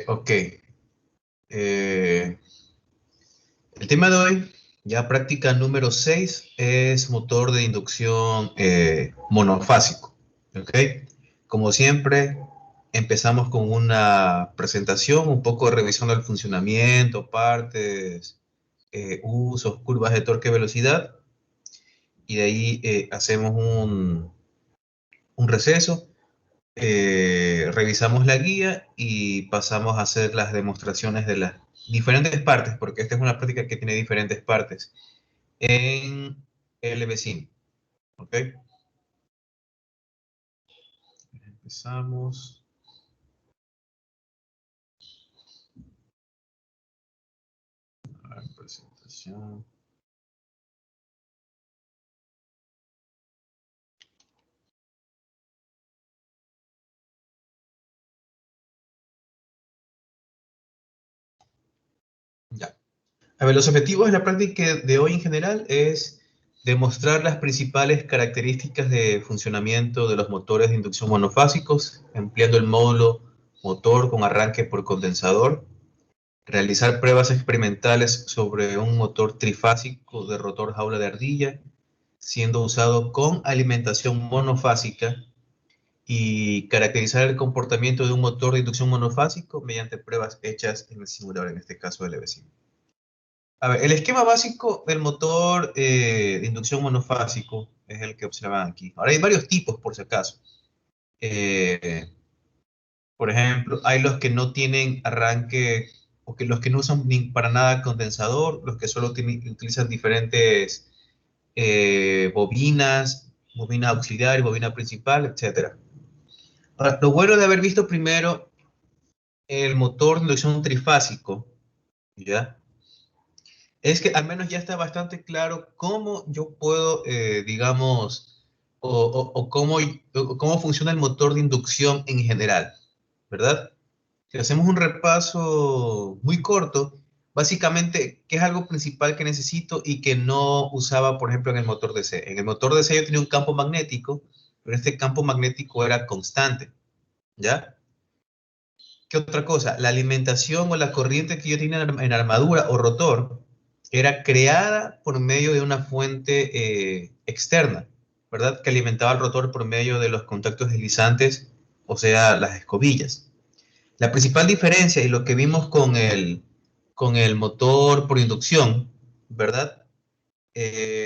Ok. Eh, el tema de hoy, ya práctica número 6, es motor de inducción monofásico. Ok. Como siempre, empezamos con una presentación, un poco revisando el funcionamiento, partes, usos, curvas de torque y velocidad. Y de ahí hacemos un receso. Revisamos la guía y pasamos a hacer las demostraciones de las diferentes partes, porque esta es una práctica que tiene diferentes partes, en LBSIM. ¿Ok? Empezamos. A ver, presentación. Ya. A ver, los objetivos de la práctica de hoy en general es demostrar las principales características de funcionamiento de los motores de inducción monofásicos, empleando el módulo motor con arranque por condensador, realizar pruebas experimentales sobre un motor trifásico de rotor jaula de ardilla, siendo usado con alimentación monofásica, y caracterizar el comportamiento de un motor de inducción monofásico mediante pruebas hechas en el simulador, en este caso del vecino. A ver, el esquema básico del motor de inducción monofásico es el que observan aquí. Ahora hay varios tipos, por si acaso. Eh, por ejemplo, hay los que no tienen arranque, o que los que no usan ni para nada condensador, los que solo utilizan diferentes bobinas, bobina auxiliar y bobina principal, etcétera. Ahora, lo bueno de haber visto primero el motor de inducción trifásico, ¿ya? Es que al menos ya está bastante claro cómo yo puedo, digamos, o cómo funciona el motor de inducción en general, ¿verdad? Si hacemos un repaso muy corto, básicamente, ¿qué es algo principal que necesito y que no usaba, por ejemplo, en el motor DC? En el motor DC yo tenía un campo magnético, pero este campo magnético era constante, ¿ya? ¿Qué otra cosa? La alimentación o la corriente que yo tenía en armadura o rotor era creada por medio de una fuente externa, ¿verdad? Que alimentaba el rotor por medio de los contactos deslizantes, o sea, las escobillas. La principal diferencia y lo que vimos con el motor por inducción, ¿verdad?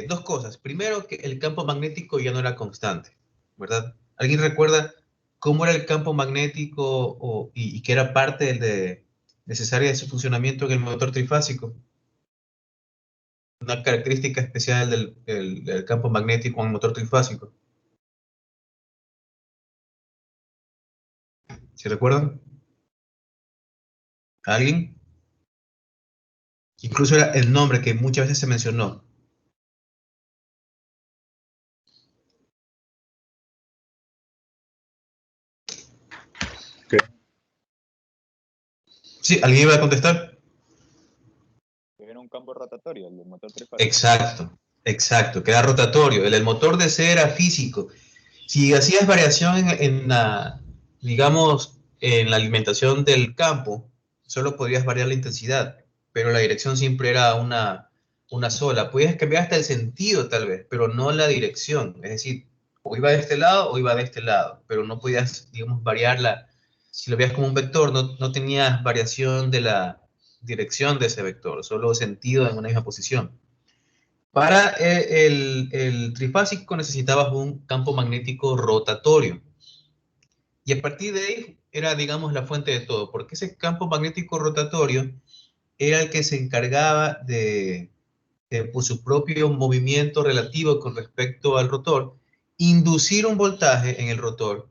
Dos cosas. Primero, que el campo magnético ya no era constante, ¿verdad? ¿Alguien recuerda cómo era el campo magnético y que era parte necesaria de su funcionamiento en el motor trifásico? Una característica especial del campo magnético en el motor trifásico. ¿Se recuerdan? ¿Alguien? Incluso era el nombre que muchas veces se mencionó. ¿Qué? Sí, ¿alguien iba a contestar? Era un campo rotatorio, el del motor trifásico. Exacto, exacto, que era rotatorio. El motor de C era físico. Si hacías variación digamos, en la alimentación del campo, solo podrías variar la intensidad, pero la dirección siempre era una sola. Podías cambiar hasta el sentido tal vez, pero no la dirección. Es decir, o iba de este lado o iba de este lado, pero no podías, digamos, variarla. Si lo veías como un vector, no tenías variación de la dirección de ese vector, solo sentido en una misma posición. Para el trifásico necesitabas un campo magnético rotatorio. Y a partir de ahí era, digamos, la fuente de todo, porque ese campo magnético rotatorio era el que se encargaba por su propio movimiento relativo con respecto al rotor, inducir un voltaje en el rotor.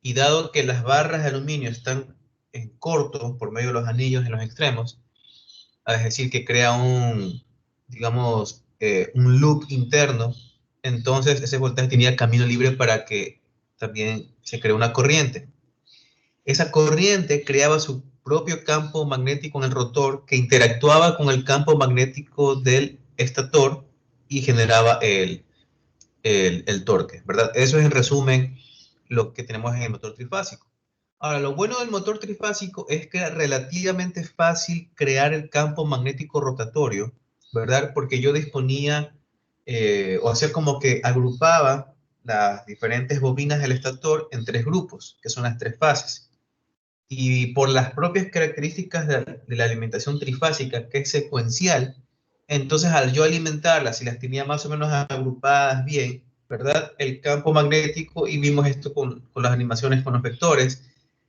Y dado que las barras de aluminio están en corto por medio de los anillos en los extremos, es decir, que crea digamos, un loop interno, entonces ese voltaje tenía camino libre para que también se cree una corriente. Esa corriente creaba su propio campo magnético en el rotor que interactuaba con el campo magnético del estator y generaba el torque, ¿verdad? Eso es en resumen lo que tenemos en el motor trifásico. Ahora, lo bueno del motor trifásico es que era relativamente fácil crear el campo magnético rotatorio, ¿verdad? Porque yo disponía, o sea, como que agrupaba las diferentes bobinas del estator en tres grupos, que son las tres fases. Y por las propias características de la alimentación trifásica, que es secuencial, entonces al yo alimentarlas, si las tenía más o menos agrupadas bien, ¿verdad? El campo magnético, y vimos esto con las animaciones con los vectores,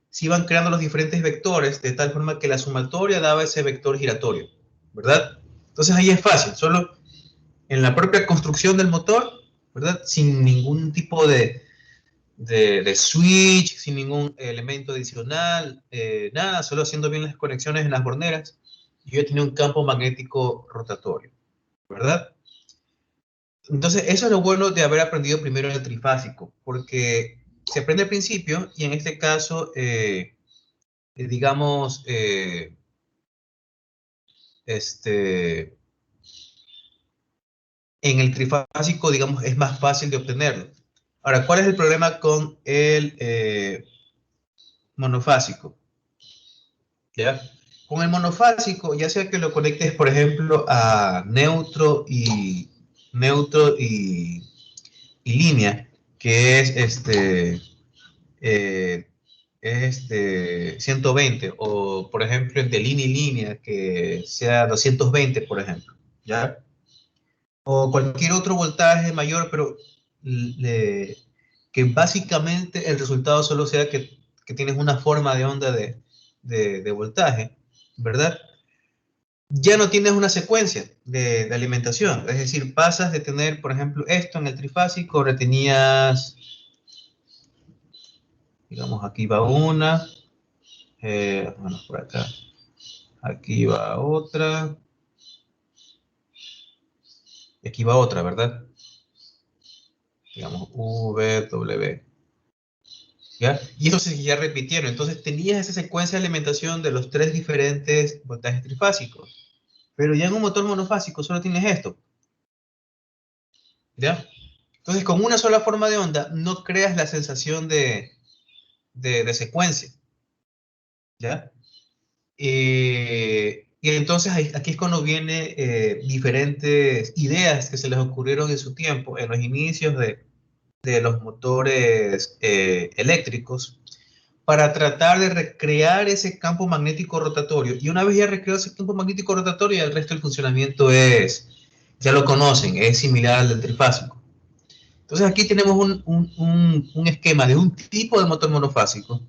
se iban creando los diferentes vectores de tal forma que la sumatoria daba ese vector giratorio, ¿verdad? Entonces ahí es fácil, solo en la propia construcción del motor, ¿verdad? Sin ningún tipo de switch, sin ningún elemento adicional, nada, solo haciendo bien las conexiones en las borneras, yo tenía un campo magnético rotatorio, ¿verdad? Entonces, eso es lo bueno de haber aprendido primero el trifásico, porque se aprende al principio y en este caso, digamos, este, en el trifásico, digamos, es más fácil de obtenerlo. Ahora, ¿cuál es el problema con el monofásico? ¿Ya? Con el monofásico, ya sea que lo conectes, por ejemplo, a neutro y línea, que es 120, o por ejemplo, entre línea y línea, que sea 220, por ejemplo, ¿ya? O cualquier otro voltaje mayor, pero le- que básicamente el resultado solo sea que tienes una forma de onda de voltaje, ¿verdad? Ya no tienes una secuencia de alimentación. Es decir, pasas de tener, por ejemplo, esto en el trifásico, ahora tenías, digamos, aquí va una, bueno, por acá, aquí va otra, y aquí va otra, ¿verdad? Digamos, V, W. ¿Ya? Y eso se ya repitieron. Entonces tenías esa secuencia de alimentación de los tres diferentes voltajes trifásicos. Pero ya en un motor monofásico solo tienes esto. ¿Ya? Entonces con una sola forma de onda no creas la sensación de secuencia. ¿Ya? Y entonces aquí es cuando viene diferentes ideas que se les ocurrieron en su tiempo, en los inicios de los motores eléctricos, para tratar de recrear ese campo magnético rotatorio. Y una vez ya recreado ese campo magnético rotatorio, el resto del funcionamiento es, ya lo conocen, es similar al del trifásico. Entonces aquí tenemos un esquema de un tipo de motor monofásico.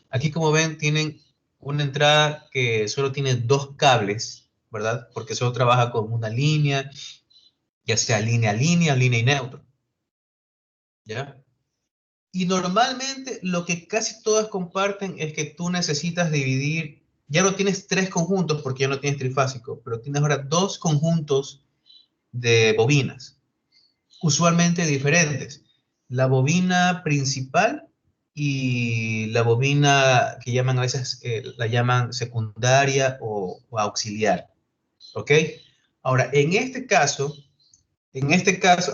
Aquí, como ven, tienen una entrada que solo tiene dos cables, ¿verdad? Porque solo trabaja con una línea, ya sea línea a línea, línea y neutro, ¿ya? Y normalmente lo que casi todas comparten es que tú necesitas dividir, ya no tienes tres conjuntos porque ya no tienes trifásico, pero tienes ahora dos conjuntos de bobinas, usualmente diferentes. La bobina principal y la bobina que llaman a veces, la llaman secundaria o auxiliar, ¿ok? Ahora, en este caso,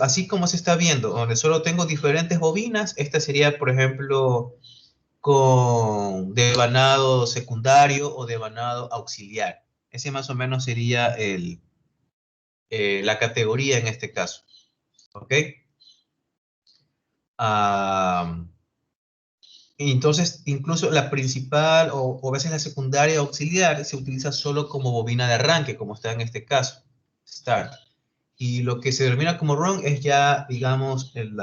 así como se está viendo, donde solo tengo diferentes bobinas, esta sería, por ejemplo, con devanado secundario o devanado auxiliar. Ese más o menos sería la categoría en este caso. ¿Ok? Ah, entonces, incluso la principal o a veces la secundaria auxiliar se utiliza solo como bobina de arranque, como está en este caso, start. Y lo que se denomina como run es ya, digamos, el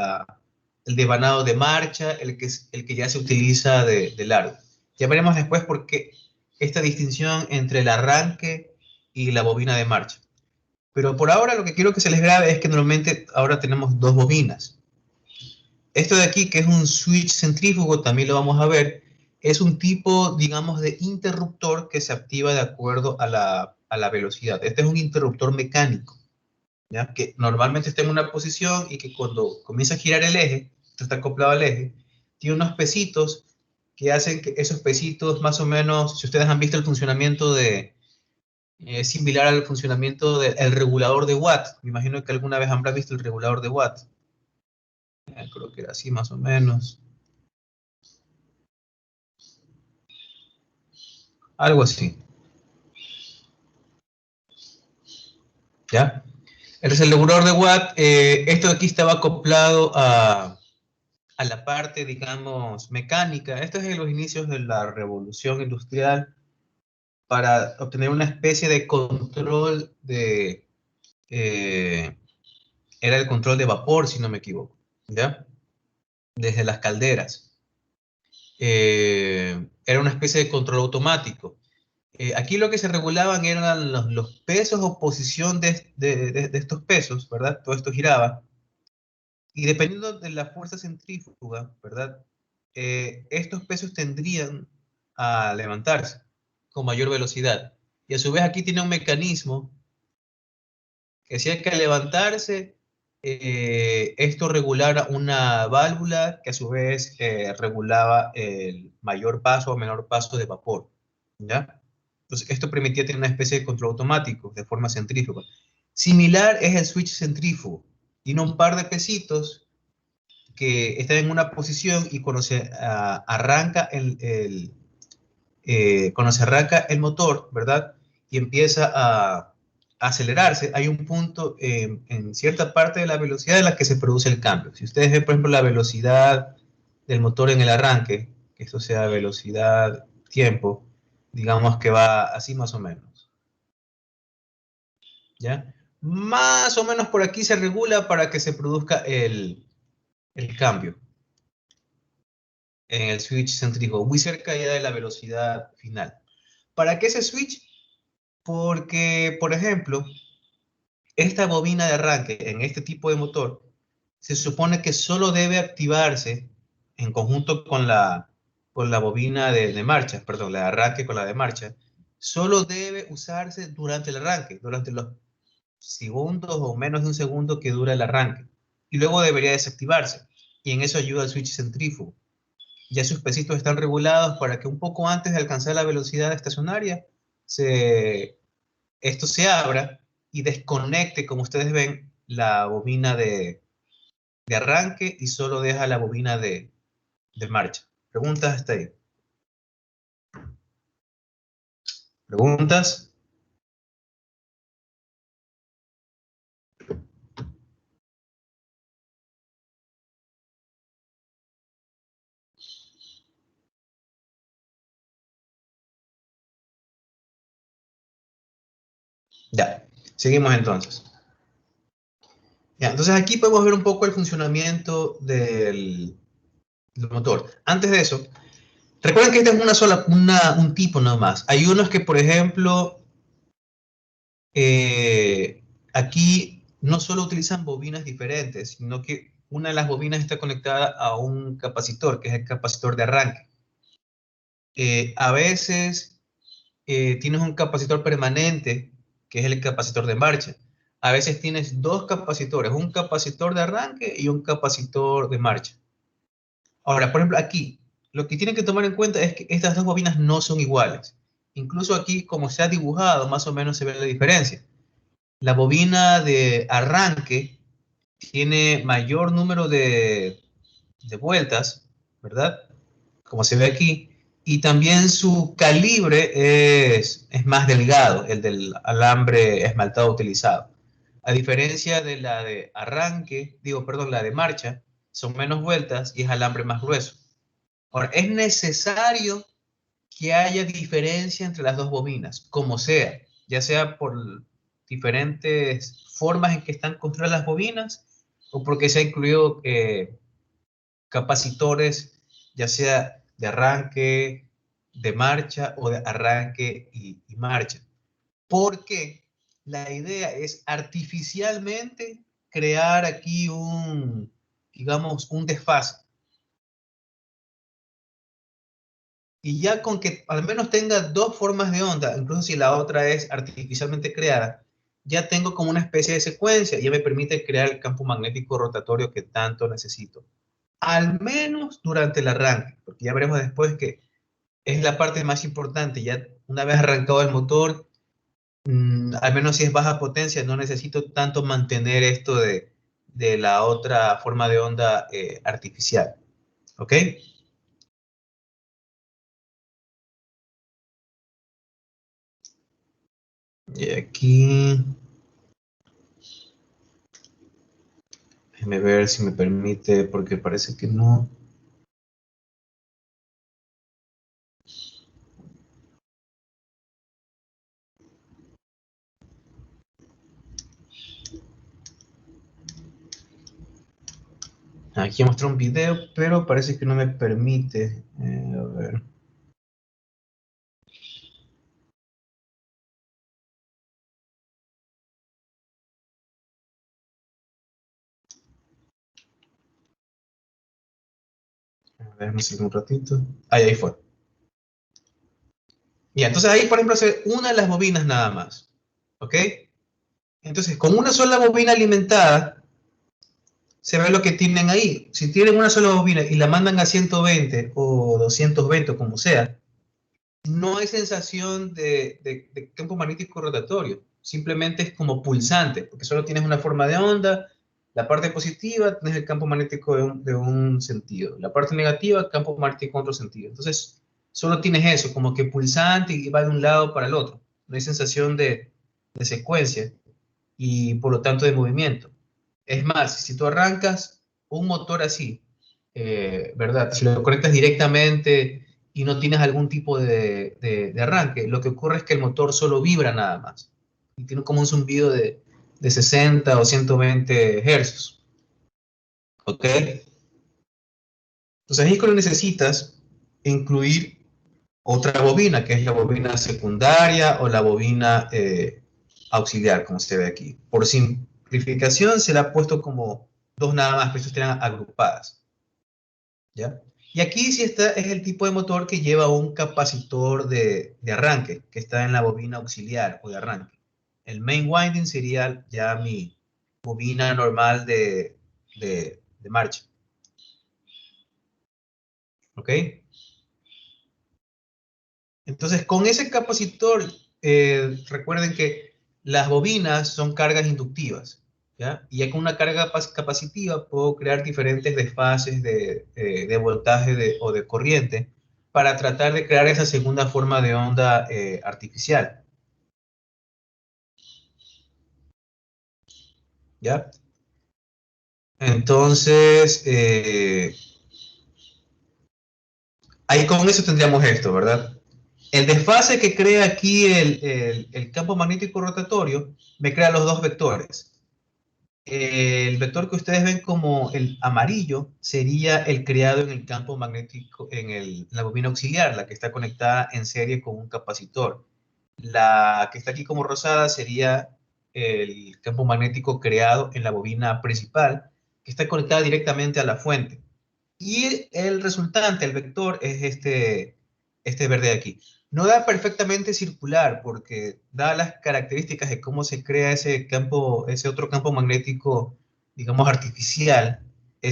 devanado de marcha, el que ya se utiliza de largo. Ya veremos después por qué esta distinción entre el arranque y la bobina de marcha. Pero por ahora lo que quiero que se les grabe es que normalmente ahora tenemos dos bobinas. Esto de aquí, que es un switch centrífugo, también lo vamos a ver, es un tipo, digamos, de interruptor que se activa de acuerdo a la velocidad. Este es un interruptor mecánico, ¿ya? Que normalmente está en una posición y que cuando comienza a girar el eje, está acoplado al eje, tiene unos pesitos que hacen que esos pesitos más o menos, si ustedes han visto el funcionamiento es similar al funcionamiento del regulador de Watt. Me imagino que alguna vez habrán visto el regulador de Watt. Creo que era así más o menos. algo así. ¿Ya? El regulador de Watt, esto de aquí estaba acoplado a la parte, digamos, mecánica. Esto es en los inicios de la revolución industrial para obtener una especie de control de... era el control de vapor, si no me equivoco, ¿ya? Desde las calderas. Era una especie de control automático. Aquí lo que se regulaban eran los pesos o posición de estos pesos, ¿verdad? Todo esto giraba. Y dependiendo de la fuerza centrífuga, ¿verdad? Estos pesos tendrían a levantarse con mayor velocidad. Y a su vez aquí tiene un mecanismo que hacía que al levantarse, esto regulara una válvula que a su vez regulaba el mayor paso o menor paso de vapor, ¿ya? Entonces esto permitía tener una especie de control automático de forma centrífuga. Similar es el switch centrífugo. Tiene un par de pesitos que están en una posición y cuando se arranca cuando se arranca el motor, ¿verdad? Y empieza a acelerarse, hay un punto en cierta parte de la velocidad en la que se produce el cambio. Si ustedes ven, por ejemplo, la velocidad del motor en el arranque, que esto sea velocidad, tiempo, digamos que va así más o menos, ¿ya? Más o menos por aquí se regula para que se produzca el cambio en el switch centrífugo, muy cerca ya de la velocidad final. ¿Para qué ese switch? Porque, por ejemplo, esta bobina de arranque en este tipo de motor se supone que solo debe activarse en conjunto con la bobina de marcha, perdón, la de arranque con la de marcha, solo debe usarse durante el arranque, durante los segundos o menos de un segundo que dura el arranque. Y luego debería desactivarse. Y en eso ayuda el switch centrífugo. Ya sus pesitos están regulados para que un poco antes de alcanzar la velocidad estacionaria, esto se abra y desconecte, como ustedes ven, la bobina de arranque y solo deja la bobina de marcha. ¿Preguntas hasta ahí? ¿Preguntas? Ya, seguimos entonces. Ya, entonces aquí podemos ver un poco el funcionamiento del motor. Antes de eso, recuerden que esta es un tipo nomás. Hay unos que, por ejemplo, aquí no solo utilizan bobinas diferentes, sino que una de las bobinas está conectada a un capacitor, que es el capacitor de arranque. A veces tienes un capacitor permanente, que es el capacitor de marcha. A veces tienes dos capacitores, un capacitor de arranque y un capacitor de marcha. Ahora, por ejemplo, aquí, lo que tienen que tomar en cuenta es que estas dos bobinas no son iguales. Incluso aquí, como se ha dibujado, más o menos se ve la diferencia. La bobina de arranque tiene mayor número de vueltas, ¿verdad? Como se ve aquí, y también su calibre es más delgado, el del alambre esmaltado utilizado. A diferencia de la de arranque, digo, perdón, la de marcha, son menos vueltas y es alambre más grueso. Ahora, es necesario que haya diferencia entre las dos bobinas, como sea, ya sea por diferentes formas en que están construidas las bobinas o porque se ha incluido capacitores, ya sea de arranque, de marcha o de arranque y marcha. Porque la idea es artificialmente crear aquí digamos, un desfase. Y ya con que al menos tenga dos formas de onda, incluso si la otra es artificialmente creada, ya tengo como una especie de secuencia y ya me permite crear el campo magnético rotatorio que tanto necesito. Al menos durante el arranque, porque ya veremos después que es la parte más importante. Ya una vez arrancado el motor, al menos si es baja potencia, no necesito tanto mantener esto de la otra forma de onda artificial. ¿Ok? Y aquí, déjeme ver si me permite, porque parece que no. Aquí mostré un video, pero parece que no me permite. A ver. A ver, un ratito. Ahí fue. Ya, entonces ahí, por ejemplo, hace una de las bobinas nada más. ¿Ok? Entonces, con una sola bobina alimentada, se ve lo que tienen ahí. Si tienen una sola bobina y la mandan a 120 o 220 o como sea, no hay sensación de campo magnético rotatorio. Simplemente es como pulsante, porque solo tienes una forma de onda. La parte positiva tienes el campo magnético de un sentido. La parte negativa, campo magnético en otro sentido. Entonces, solo tienes eso, como que pulsante y va de un lado para el otro. No hay sensación de secuencia y por lo tanto de movimiento. Es más, si tú arrancas un motor así, ¿verdad? Si lo conectas directamente y no tienes algún tipo de arranque, lo que ocurre es que el motor solo vibra nada más. Y tiene como un zumbido de 60 o 120 hercios. ¿Ok? Entonces ahí cuando necesitas incluir otra bobina, que es la bobina secundaria o la bobina auxiliar, como se ve aquí. Por simplificación se le ha puesto como dos nada más, pero están agrupadas. ¿Ya? Y aquí sí está, es el tipo de motor que lleva un capacitor de arranque, que está en la bobina auxiliar o de arranque. El main winding sería ya mi bobina normal de marcha. ¿Ok? Entonces, con ese capacitor, recuerden que las bobinas son cargas inductivas, ¿ya? Y ya con una carga capacitiva puedo crear diferentes desfases de voltaje o de corriente para tratar de crear esa segunda forma de onda artificial, ¿ya? Entonces, ahí con eso tendríamos esto, ¿verdad? El desfase que crea aquí el campo magnético rotatorio me crea los dos vectores. El vector que ustedes ven como el amarillo sería el creado en el campo magnético, la bobina auxiliar, la que está conectada en serie con un capacitor. La que está aquí como rosada sería el campo magnético creado en la bobina principal, que está conectada directamente a la fuente. Y el resultante, el vector, es este verde de aquí. No da perfectamente circular porque da las características de cómo se crea ese campo, ese otro campo magnético, digamos, artificial,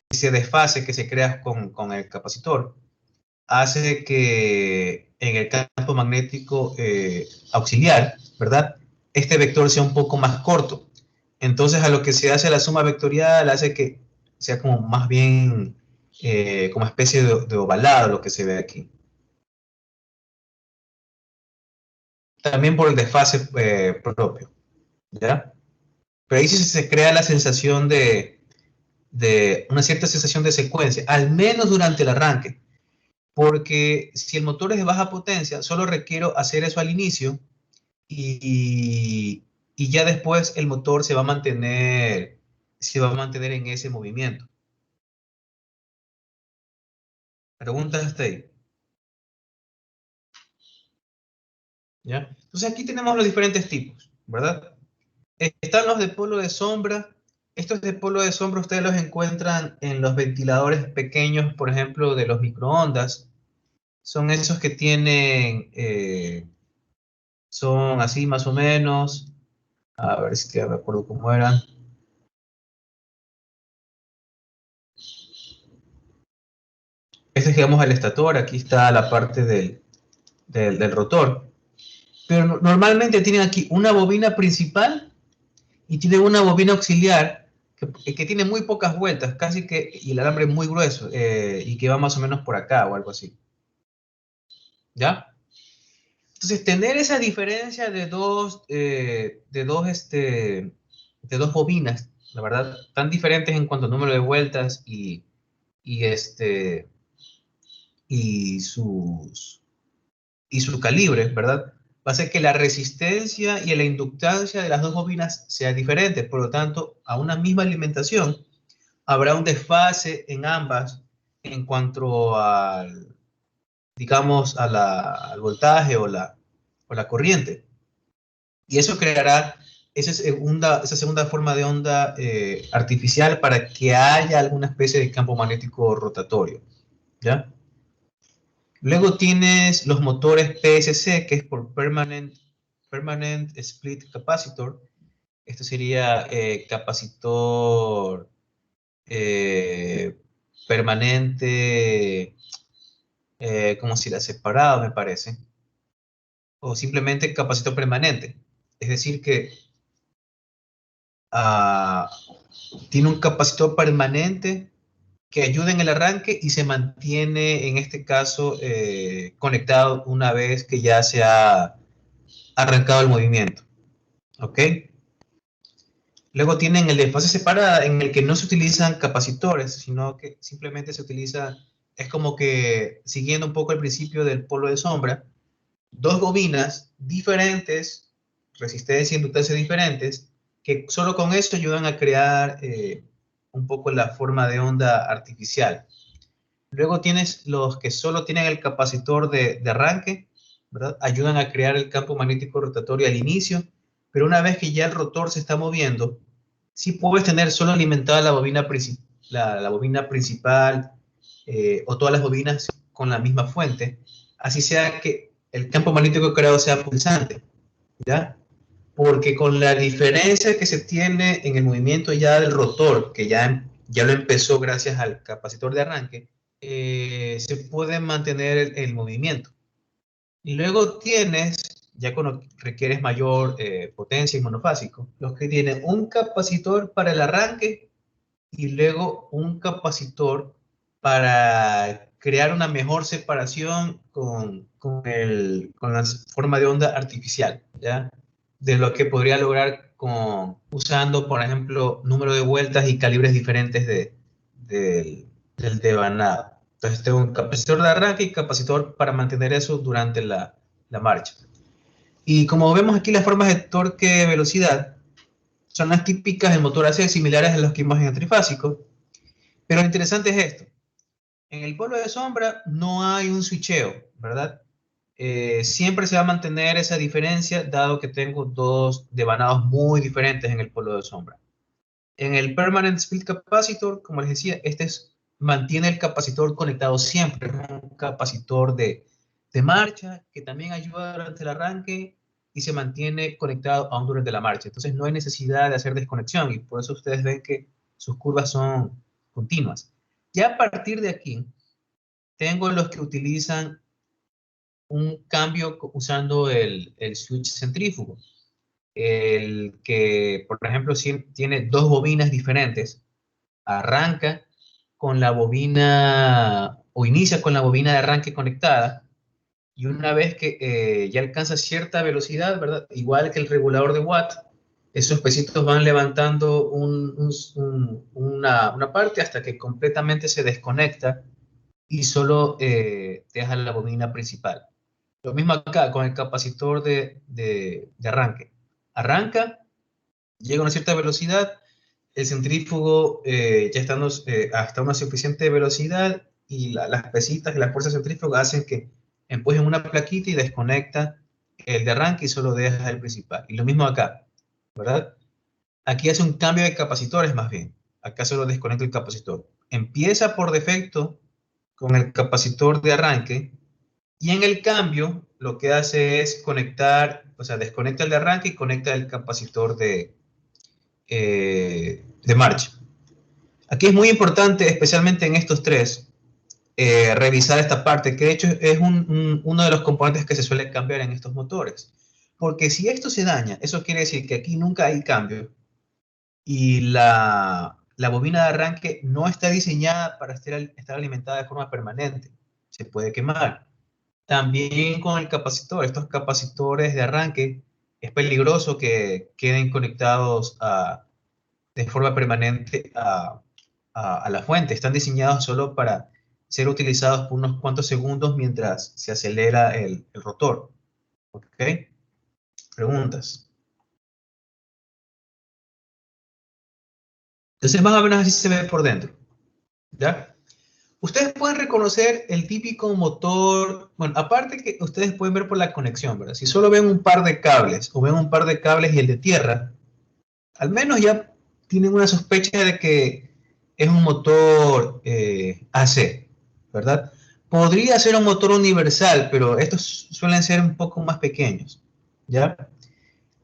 ese desfase que se crea con el capacitor, hace que en el campo magnético auxiliar, ¿verdad? Este vector sea un poco más corto. Entonces, a lo que se hace la suma vectorial hace que sea como más bien como especie de ovalado lo que se ve aquí. También por el desfase propio, ¿ya? Pero ahí sí se crea la sensación de una cierta sensación de secuencia, al menos durante el arranque. Porque si el motor es de baja potencia, solo requiero hacer eso al inicio y ya después el motor se va a mantener en ese movimiento. Preguntas hasta ahí, ¿ya? Entonces aquí tenemos los diferentes tipos, ¿verdad? Están los de polo de sombra. Estos de polo de sombra ustedes los encuentran en los ventiladores pequeños, por ejemplo, de los microondas. Son esos que tienen, son así más o menos. A ver si me acuerdo cómo eran. Este es, digamos, el estator. Aquí está la parte del rotor. Pero normalmente tienen aquí una bobina principal y tienen una bobina auxiliar que tiene muy pocas vueltas, casi que, y el alambre es muy grueso, y que va más o menos por acá o algo así. ¿Ya? Entonces, tener esa diferencia de dos bobinas, la verdad, tan diferentes en cuanto a número de vueltas y, este, y, sus, y su calibre, ¿verdad? Va a hacer que la resistencia y la inductancia de las dos bobinas sea diferente. Por lo tanto, a una misma alimentación habrá un desfase en ambas en cuanto al, digamos, al voltaje o la corriente. Y eso creará esa segunda forma de onda artificial para que haya alguna especie de campo magnético rotatorio, ¿ya? Luego tienes los motores PSC, que es por Permanent Split Capacitor. Esto sería capacitor eh, permanente, ¿cómo se dirá? Separado, me parece. O simplemente capacitor permanente. Es decir, que ah, tiene un capacitor permanente que ayuda en el arranque y se mantiene, en este caso, conectado una vez que ya se ha arrancado el movimiento. ¿Ok? Luego tienen el de fase separada, en el que no se utilizan capacitores, sino que simplemente se utiliza, es como que siguiendo un poco el principio del polo de sombra, dos bobinas diferentes, resistencia e inductancia diferentes, que solo con esto ayudan a crear un poco la forma de onda artificial. Luego tienes los que solo tienen el capacitor de arranque, ¿verdad? Ayudan a crear el campo magnético rotatorio al inicio, pero una vez que ya el rotor se está moviendo, sí puedes tener solo alimentada la bobina principal o todas las bobinas con la misma fuente, así sea que el campo magnético creado sea pulsante, ¿ya? Porque con la diferencia que se tiene en el movimiento ya del rotor, que ya lo empezó gracias al capacitor de arranque, se puede mantener el movimiento. Y luego tienes, ya cuando requieres mayor potencia y monofásico, los que tienen un capacitor para el arranque y luego un capacitor para crear una mejor separación con la forma de onda artificial, ¿ya? De lo que podría lograr usando, por ejemplo, número de vueltas y calibres diferentes del devanado. Entonces tengo un capacitor de arranque y capacitor para mantener eso durante la marcha. Y como vemos aquí, las formas de torque-velocidad son las típicas del motor AC, similares a los que vimos en el trifásico. Pero lo interesante es esto. En el polo de sombra no hay un switcheo, ¿verdad? Siempre se va a mantener esa diferencia, dado que tengo dos devanados muy diferentes en el polo de sombra. En el Permanent Split Capacitor, como les decía, mantiene el capacitor conectado siempre. Es un capacitor de marcha que también ayuda durante el arranque y se mantiene conectado aún durante la marcha. Entonces no hay necesidad de hacer desconexión y por eso ustedes ven que sus curvas son continuas. Ya a partir de aquí, tengo los que utilizan un cambio usando el switch centrífugo. El que, por ejemplo, si tiene dos bobinas diferentes, arranca con la bobina o inicia con la bobina de arranque conectada y una vez que ya alcanza cierta velocidad, ¿verdad? Igual que el regulador de Watt, esos pesitos van levantando una parte hasta que completamente se desconecta y solo deja la bobina principal. Lo mismo acá con el capacitor de arranque. Arranca, llega a una cierta velocidad, el centrífugo ya está hasta una suficiente velocidad y las pesitas y las fuerzas centrífugas hacen que empujen una plaquita y desconecta el de arranque y solo deja el principal. Y lo mismo acá, ¿verdad? Aquí hace un cambio de capacitores más bien. Acá solo desconecta el capacitor. Empieza por defecto con el capacitor de arranque y en el cambio lo que hace es conectar, o sea, desconecta el de arranque y conecta el capacitor de marcha. Aquí es muy importante, especialmente en estos tres, revisar esta parte, que de hecho es uno de los componentes que se suele cambiar en estos motores. Porque si esto se daña, eso quiere decir que aquí nunca hay cambio y la bobina de arranque no está diseñada para estar alimentada de forma permanente. Se puede quemar. También con el capacitor, estos capacitores de arranque, es peligroso que queden conectados de forma permanente a la fuente. Están diseñados solo para ser utilizados por unos cuantos segundos mientras se acelera el rotor. ¿Ok? Preguntas. Entonces, más o menos así se ve por dentro. ¿Ya? Ustedes pueden reconocer el típico motor, bueno, aparte que ustedes pueden ver por la conexión, ¿verdad? Si solo ven un par de cables o ven un par de cables y el de tierra, al menos ya tienen una sospecha de que es un motor AC, ¿verdad? Podría ser un motor universal, pero estos suelen ser un poco más pequeños, ¿ya?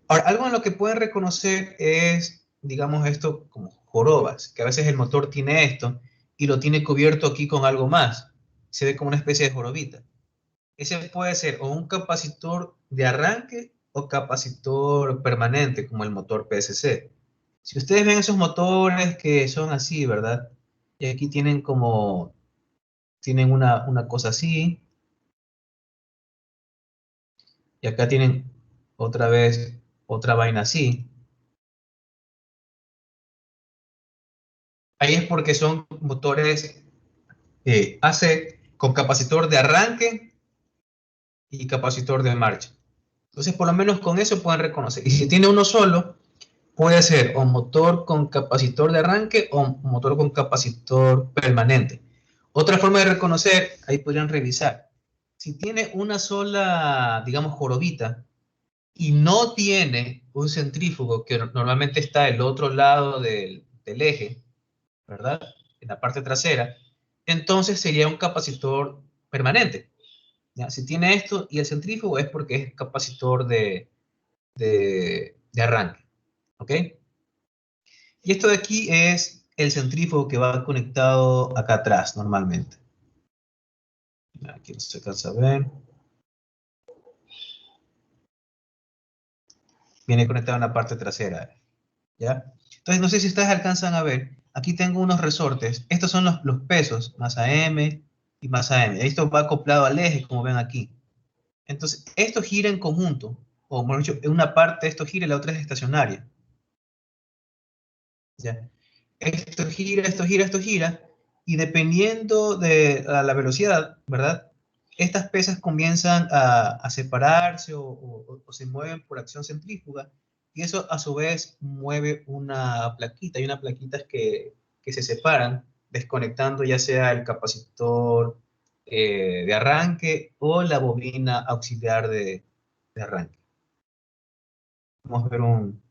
Ahora, algo en lo que pueden reconocer es, digamos, esto como jorobas, que a veces el motor tiene esto y lo tiene cubierto aquí con algo más. Se ve como una especie de jorobita. Ese puede ser o un capacitor de arranque o capacitor permanente, como el motor PSC. Si ustedes ven esos motores que son así, ¿verdad? Y aquí tienen como, tienen una cosa así, y acá tienen otra vez otra vaina así. Ahí es porque son motores AC con capacitor de arranque y capacitor de marcha. Entonces, por lo menos con eso pueden reconocer. Y si tiene uno solo, puede ser o motor con capacitor de arranque o motor con capacitor permanente. Otra forma de reconocer, ahí podrían revisar. Si tiene una sola, digamos, jorobita y no tiene un centrífugo que normalmente está del otro lado del eje, ¿verdad? En la parte trasera, entonces sería un capacitor permanente. ¿Ya? Si tiene esto y el centrífugo es porque es capacitor de arranque. ¿Ok? Y esto de aquí es el centrífugo que va conectado acá atrás normalmente. Aquí no se alcanza a ver. Viene conectado en la parte trasera. ¿Ya? Entonces, no sé si ustedes alcanzan a ver. Aquí tengo unos resortes. Estos son los pesos, masa M y masa M. Esto va acoplado al eje, como ven aquí. Entonces, esto gira en conjunto. O, mejor dicho, en una parte esto gira y la otra es estacionaria. ¿Ya? Esto gira, esto gira, esto gira. Y dependiendo de la velocidad, ¿verdad? Estas pesas comienzan a separarse o se mueven por acción centrífuga. Y eso a su vez mueve una plaquita. Hay unas plaquitas que se separan, desconectando ya sea el capacitor de arranque o la bobina auxiliar de arranque. Vamos a ver un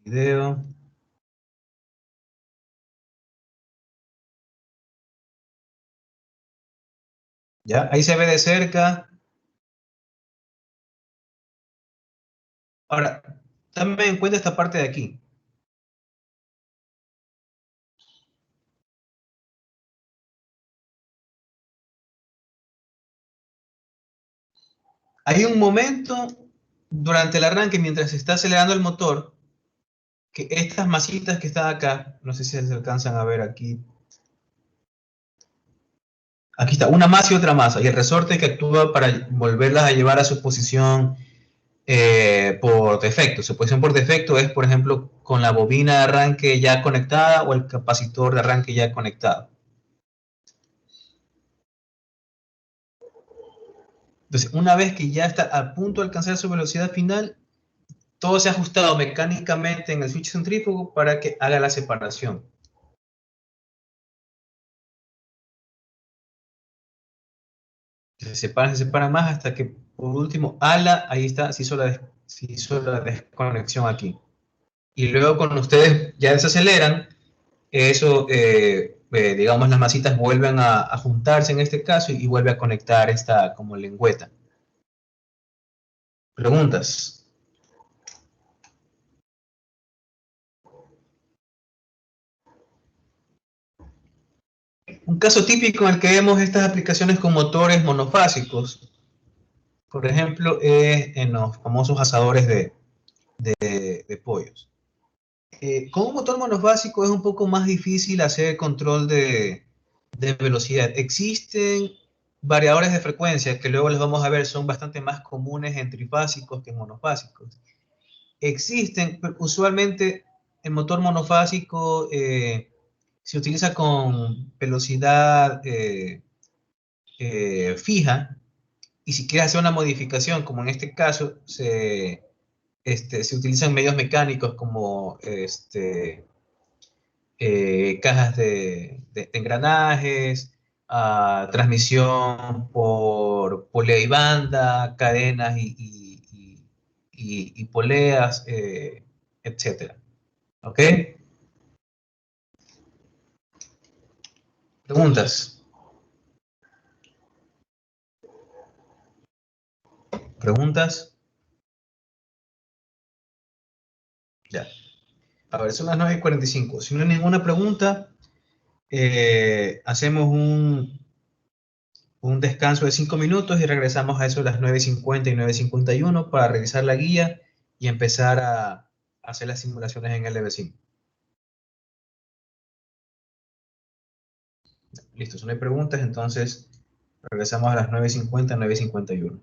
video. ¿Ya? Ahí se ve de cerca. Ahora, también en cuenta esta parte de aquí. Hay un momento durante el arranque, mientras se está acelerando el motor, que estas masitas que están acá, no sé si se alcanzan a ver aquí. Aquí está, una masa y otra masa, y el resorte que actúa para volverlas a llevar a su posición por defecto. Su posición por defecto es, por ejemplo, con la bobina de arranque ya conectada o el capacitor de arranque ya conectado. Entonces, una vez que ya está a punto de alcanzar su velocidad final, todo se ha ajustado mecánicamente en el switch centrífugo para que haga la separación. Se separa más hasta que por último ala, ahí está, se hizo la desconexión aquí. Y luego cuando ustedes ya desaceleran, eso, digamos, las masitas vuelven a juntarse en este caso y vuelve a conectar esta como lengüeta. ¿Preguntas? Un caso típico en el que vemos estas aplicaciones con motores monofásicos, por ejemplo, es en los famosos asadores de pollos. Con un motor monofásico es un poco más difícil hacer control de velocidad. Existen variadores de frecuencia que luego les vamos a ver, son bastante más comunes en trifásicos que en monofásicos. Existen, pero usualmente el motor monofásico se utiliza con velocidad fija, y si quieres hacer una modificación, como en este caso, se utilizan medios mecánicos como cajas de engranajes, transmisión por polea y banda, cadenas y poleas, etcétera. ¿Ok? Preguntas. ¿Preguntas? Ya. A ver, son las 9:45. Si no hay ninguna pregunta, hacemos un descanso de 5 minutos y regresamos a eso de las 9:50 y 9:51 para revisar la guía y empezar a hacer las simulaciones en LV5. Listo, si no hay preguntas, entonces regresamos a las 9:50, 9:51.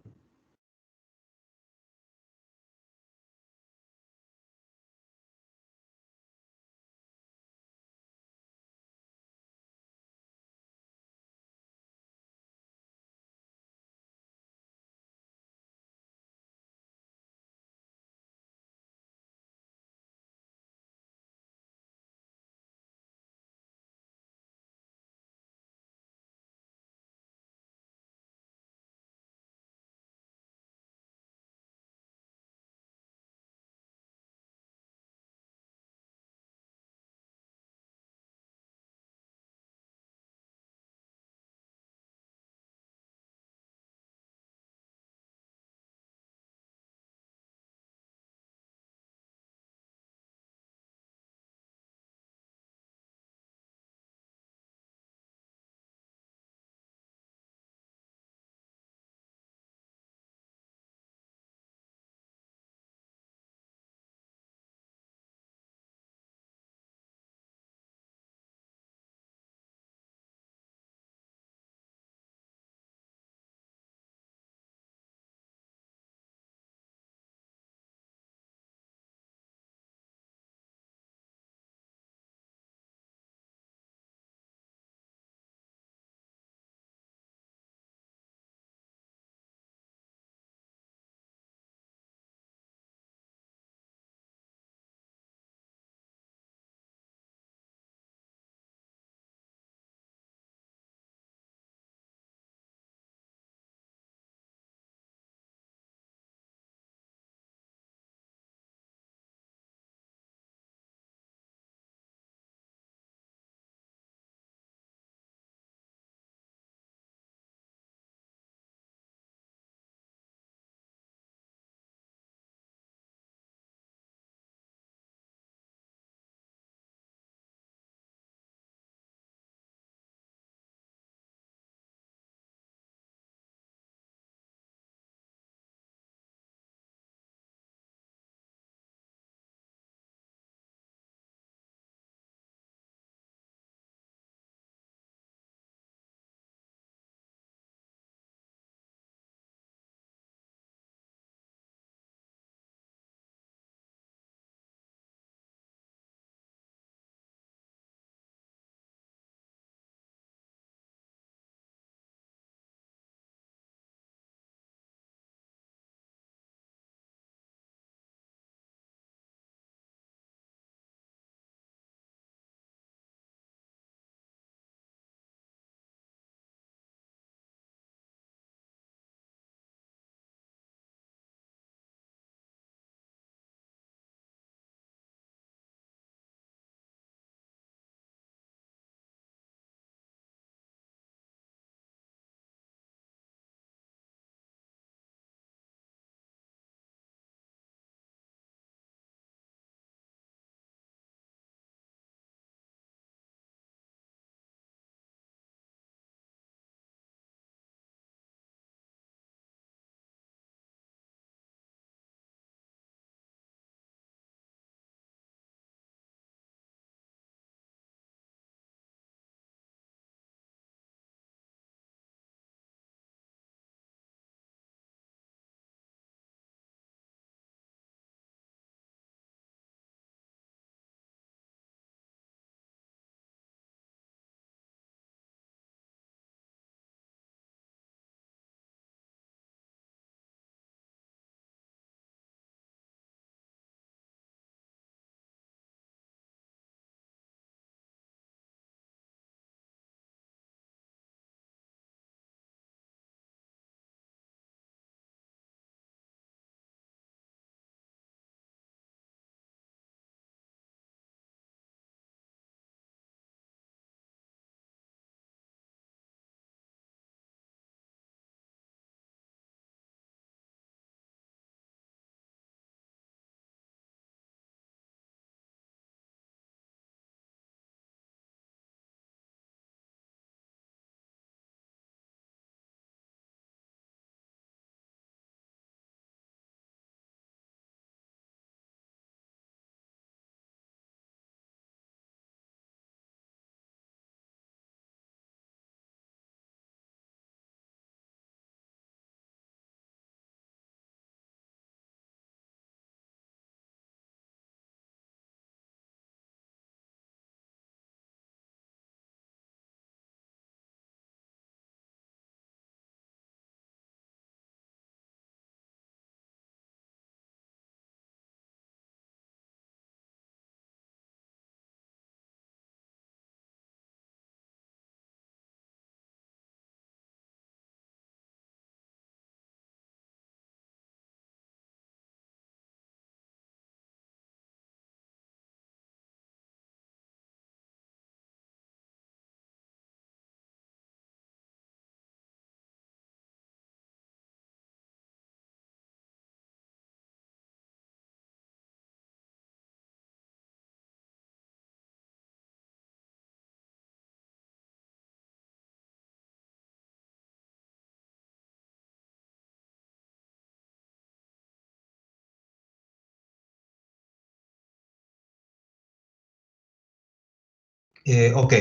Ok,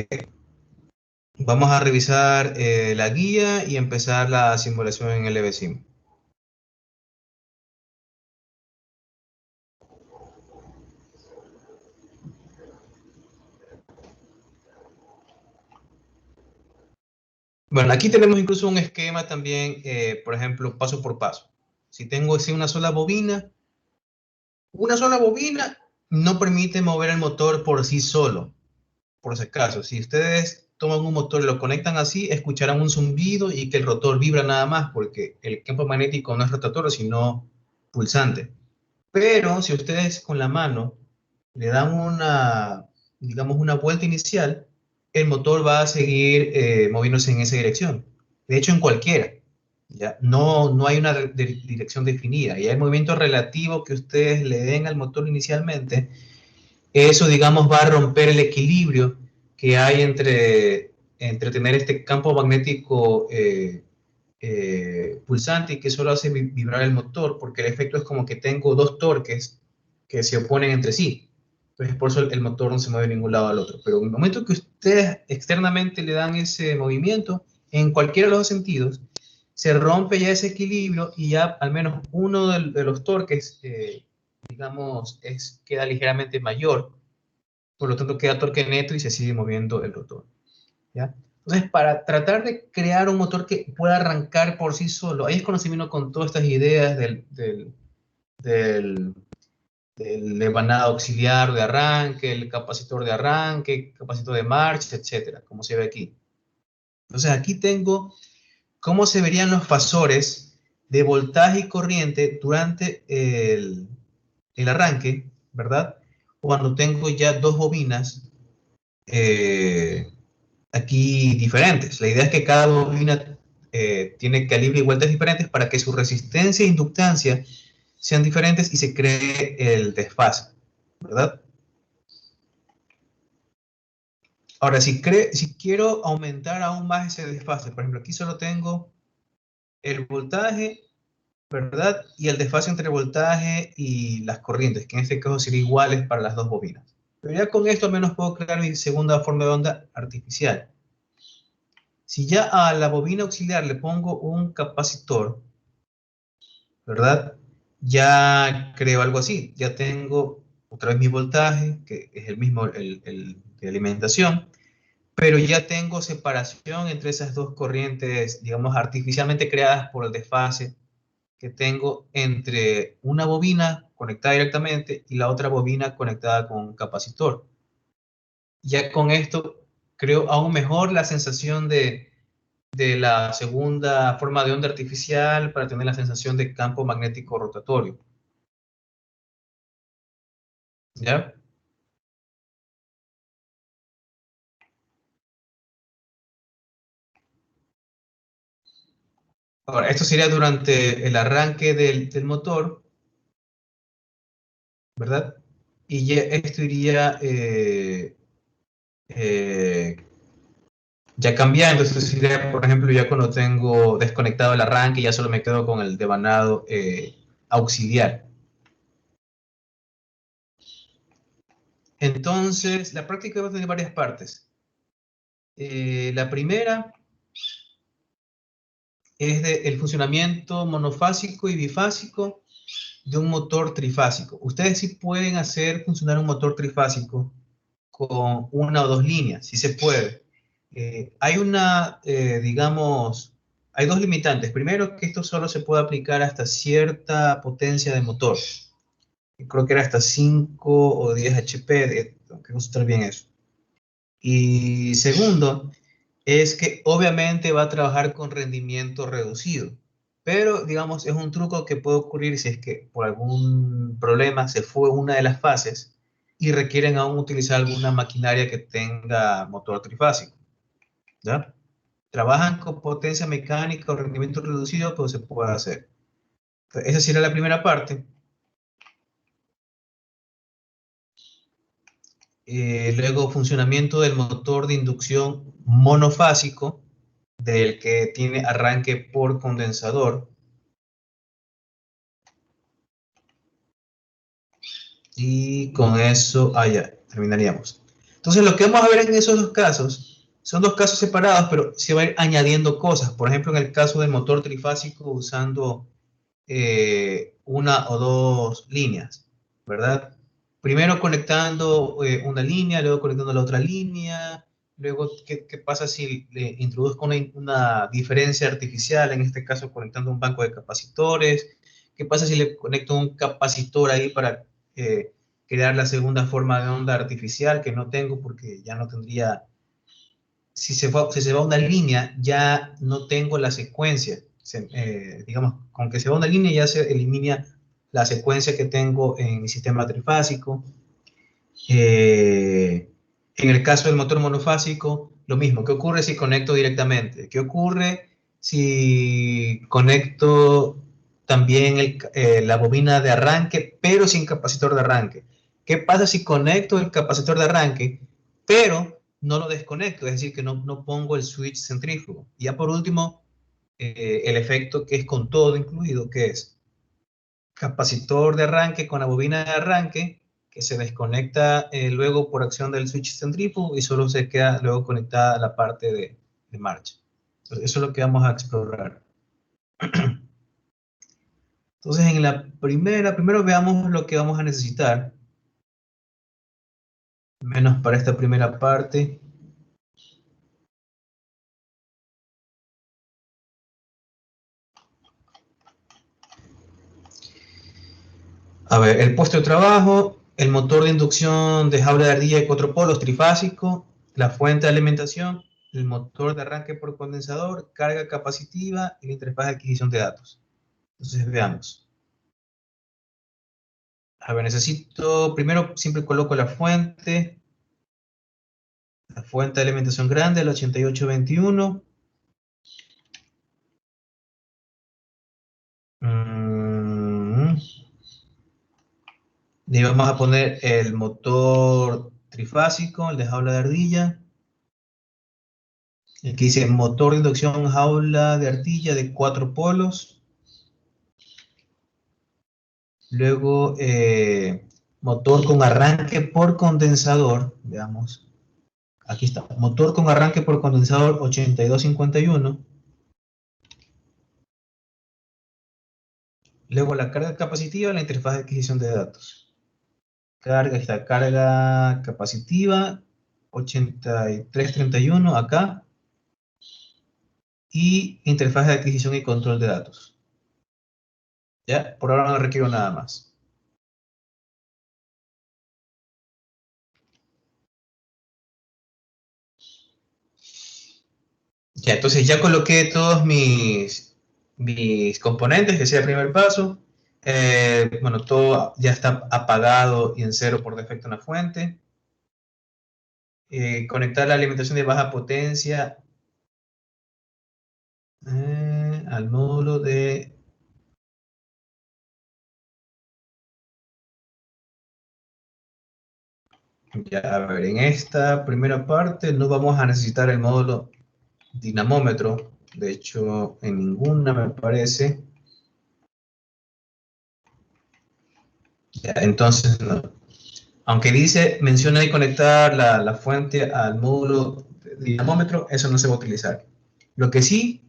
vamos a revisar la guía y empezar la simulación en LVSIM. Bueno, aquí tenemos incluso un esquema también, por ejemplo, paso por paso. Si tengo así una sola bobina no permite mover el motor por sí solo, por si acaso. Si ustedes toman un motor y lo conectan así, escucharán un zumbido y que el rotor vibra nada más, porque el campo magnético no es rotatorio, sino pulsante. Pero si ustedes con la mano le dan digamos, una vuelta inicial, el motor va a seguir moviéndose en esa dirección. De hecho, en cualquiera. ¿Ya? No hay una dirección definida. Y el movimiento relativo que ustedes le den al motor inicialmente, eso, digamos, va a romper el equilibrio que hay entre tener este campo magnético pulsante y que solo hace vibrar el motor, porque el efecto es como que tengo dos torques que se oponen entre sí. Entonces, por eso el motor no se mueve de ningún lado al otro. Pero en el momento que ustedes externamente le dan ese movimiento, en cualquiera de los dos sentidos, se rompe ya ese equilibrio y ya al menos uno de los torques, digamos, queda ligeramente mayor. Por lo tanto, queda torque neto y se sigue moviendo el rotor. ¿Ya? Entonces, para tratar de crear un motor que pueda arrancar por sí solo, ahí es cuando se vino con todas estas ideas del devanado auxiliar de arranque, el capacitor de arranque, capacitor de marcha, etcétera, como se ve aquí. Entonces, aquí tengo cómo se verían los fasores de voltaje y corriente durante el arranque, ¿verdad? Cuando tengo ya dos bobinas aquí diferentes. La idea es que cada bobina tiene calibre y vueltas diferentes para que su resistencia e inductancia sean diferentes y se cree el desfase, ¿verdad? Ahora, si quiero aumentar aún más ese desfase, por ejemplo, aquí solo tengo el voltaje, ¿verdad? Y el desfase entre el voltaje y las corrientes, que en este caso serían iguales para las dos bobinas. Pero ya con esto al menos puedo crear mi segunda forma de onda artificial. Si ya a la bobina auxiliar le pongo un capacitor, ¿verdad? Ya creo algo así. Ya tengo otra vez mi voltaje, que es el mismo de alimentación, pero ya tengo separación entre esas dos corrientes, digamos, artificialmente creadas por el desfase que tengo entre una bobina conectada directamente y la otra bobina conectada con un capacitor. Ya con esto creo aún mejor la sensación de la segunda forma de onda artificial para tener la sensación de campo magnético rotatorio. ¿Ya? Ahora, esto sería durante el arranque del motor, ¿verdad? Y ya esto iría eh, ya cambiando. Esto sería, por ejemplo, ya cuando tengo desconectado el arranque, ya solo me quedo con el devanado auxiliar. Entonces, la práctica va a tener varias partes. La primera es el funcionamiento monofásico y bifásico de un motor trifásico. Ustedes sí pueden hacer funcionar un motor trifásico con una o dos líneas, sí se puede. Digamos, hay dos limitantes. Primero, que esto solo se puede aplicar hasta cierta potencia de motor. Creo que era hasta 5 o 10 HP, tengo que consultar bien eso. Y segundo, es que obviamente va a trabajar con rendimiento reducido. Pero, digamos, es un truco que puede ocurrir si es que por algún problema se fue una de las fases y requieren aún utilizar alguna maquinaria que tenga motor trifásico. ¿Ya? Trabajan con potencia mecánica o rendimiento reducido, pero se puede hacer. Entonces, esa sería la primera parte. Luego, funcionamiento del motor de inducción monofásico, del que tiene arranque por condensador. Y con eso, ya, terminaríamos. Entonces, lo que vamos a ver en esos dos casos, son dos casos separados, pero se va a ir añadiendo cosas. Por ejemplo, en el caso del motor trifásico usando una o dos líneas, ¿verdad? Primero conectando una línea, luego conectando la otra línea, luego, ¿qué pasa si le introduzco una diferencia artificial, en este caso conectando un banco de capacitores? ¿Qué pasa si le conecto un capacitor ahí para crear la segunda forma de onda artificial que no tengo porque ya no tendría, si se va una línea, ya no tengo la secuencia. Digamos, con que se va una línea ya se elimina la secuencia que tengo en mi sistema trifásico. En el caso del motor monofásico, lo mismo. ¿Qué ocurre si conecto directamente? ¿Qué ocurre si conecto también la bobina de arranque, pero sin capacitor de arranque? ¿Qué pasa si conecto el capacitor de arranque, pero no lo desconecto? Es decir, que no pongo el switch centrífugo. Y ya por último, el efecto que es con todo incluido, que es capacitor de arranque con la bobina de arranque, que se desconecta luego por acción del switch centrífugo y solo se queda luego conectada a la parte de marcha. Entonces, eso es lo que vamos a explorar. Entonces, en la primero veamos lo que vamos a necesitar, menos para esta primera parte. A ver, el puesto de trabajo, el motor de inducción de jaula de ardilla de 4 polos trifásico, la fuente de alimentación, el motor de arranque por condensador, carga capacitiva y la interfaz de adquisición de datos. Entonces veamos. A ver, necesito, primero siempre coloco la fuente de alimentación grande, el 8821. Y vamos a poner el motor trifásico, el de jaula de ardilla. Aquí dice motor de inducción jaula de ardilla de 4 polos. Luego motor con arranque por condensador. Veamos. Aquí está. Motor con arranque por condensador 8251. Luego la carga capacitiva, la interfaz de adquisición de datos. Carga capacitiva 8331 acá. Y interfaz de adquisición y control de datos. Ya, por ahora no requiero nada más. Ya, entonces ya coloqué todos mis componentes, que sea el primer paso. Bueno, todo ya está apagado y en cero por defecto en la fuente. Conectar la alimentación de baja potencia al módulo de... Ya, a ver, en esta primera parte no vamos a necesitar el módulo dinamómetro. De hecho, en ninguna me parece. Ya, entonces, no. Aunque dice, menciona ahí conectar la fuente al módulo dinamómetro, eso no se va a utilizar. Lo que sí,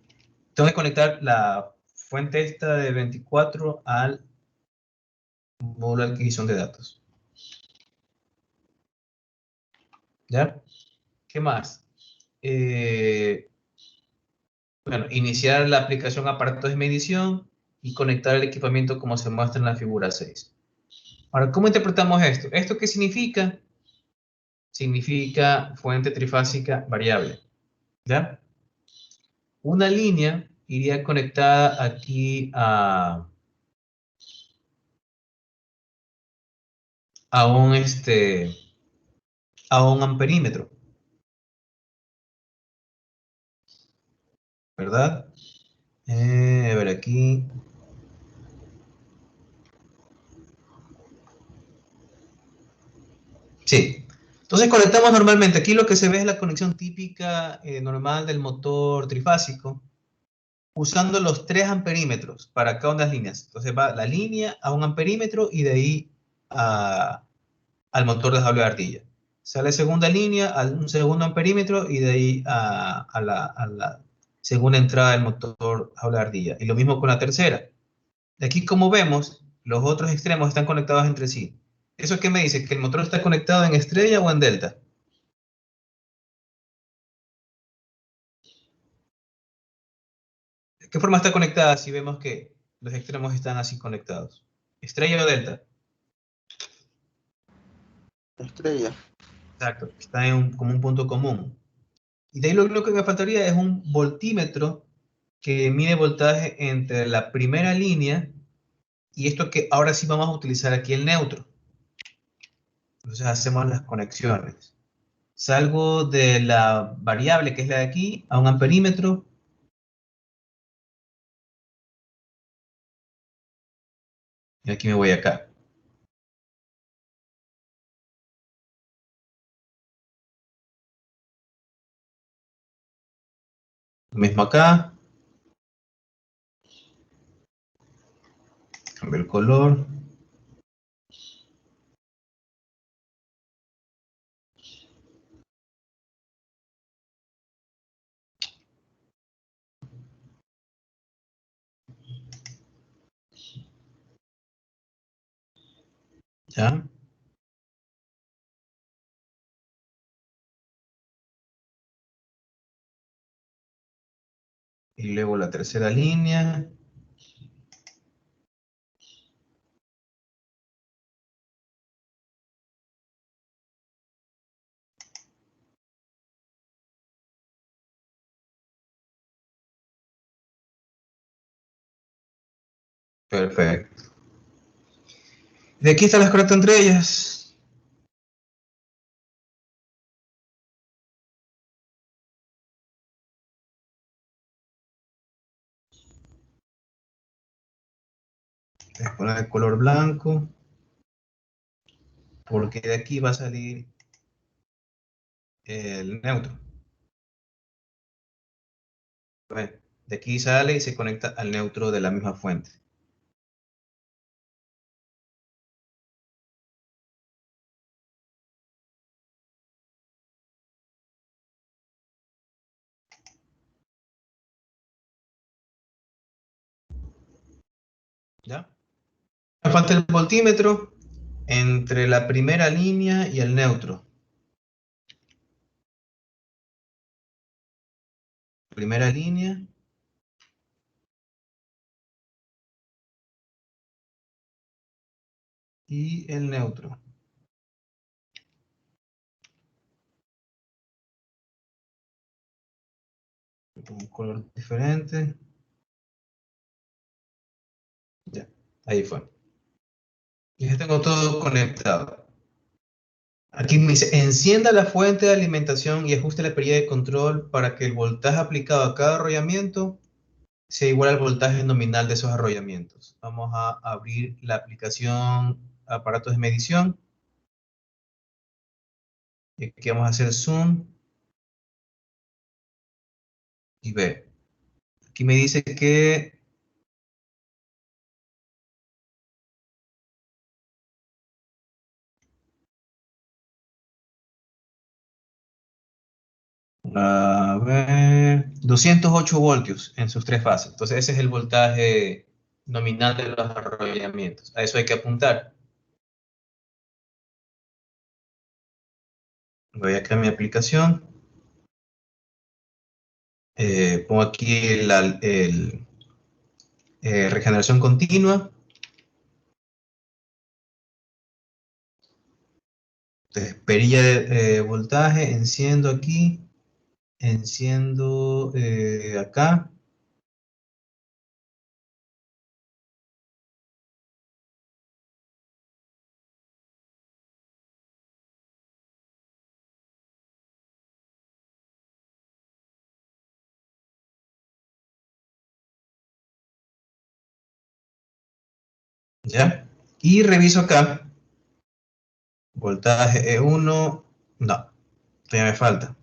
tengo que conectar la fuente esta de 24 al módulo de adquisición de datos. ¿Ya? ¿Qué más? Bueno, iniciar la aplicación aparatos de medición y conectar el equipamiento como se muestra en la figura 6. Ahora, ¿cómo interpretamos esto? ¿Esto qué significa? Significa fuente trifásica variable. ¿Ya? Una línea iría conectada aquí a un amperímetro, ¿verdad? A ver aquí. Sí. Entonces conectamos normalmente. Aquí lo que se ve es la conexión típica normal del motor trifásico, usando los 3 amperímetros para cada una de las líneas. Entonces va la línea a un amperímetro y de ahí al motor de jaula de ardilla. Sale segunda línea, a un segundo amperímetro y de ahí a la segunda entrada del motor jaula de ardilla. Y lo mismo con la tercera. De aquí, como vemos, los otros extremos están conectados entre sí. ¿Eso qué me dice? ¿Que el motor está conectado en estrella o en delta? ¿De qué forma está conectada si vemos que los extremos están así conectados? ¿Estrella o delta? Estrella. Exacto, está en como un punto común. Y de ahí lo único que me faltaría es un voltímetro que mide voltaje entre la primera línea y esto que ahora sí vamos a utilizar aquí el neutro. Entonces hacemos las conexiones. Salgo de la variable que es la de aquí a un amperímetro. Y aquí me voy acá. Lo mismo acá. Cambio el color. ¿Ya? Y luego la tercera línea. Perfecto. De aquí están las conecto entre ellas. Voy a poner el color blanco. Porque de aquí va a salir el neutro. Bueno, de aquí sale y se conecta al neutro de la misma fuente. ¿Ya? Me falta el voltímetro entre la primera línea y el neutro. Primera línea. Y el neutro. Un color diferente. Ya, ahí fue. Y ya tengo todo conectado. Aquí me dice, encienda la fuente de alimentación y ajuste la perilla de control para que el voltaje aplicado a cada arrollamiento sea igual al voltaje nominal de esos arrollamientos. Vamos a abrir la aplicación aparatos de medición. Y aquí vamos a hacer zoom y ve. Aquí me dice que a ver, 208 voltios en sus tres fases. Entonces ese es el voltaje nominal de los arrollamientos. A eso hay que apuntar. Voy acá a mi aplicación. Pongo aquí regeneración continua. Entonces, perilla de voltaje, enciendo aquí, enciendo acá. ¿Ya? Y reviso acá, voltaje E1, no, todavía me falta.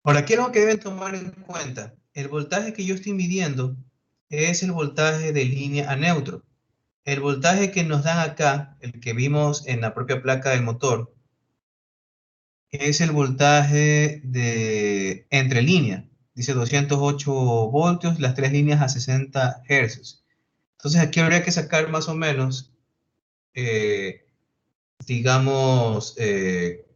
Ahora, aquí algo que deben tomar en cuenta. El voltaje que yo estoy midiendo es el voltaje de línea a neutro. El voltaje que nos dan acá, el que vimos en la propia placa del motor, es el voltaje de entre línea. Dice 208 voltios, las tres líneas a 60 hercios. Entonces aquí habría que sacar más o menos, eh, digamos,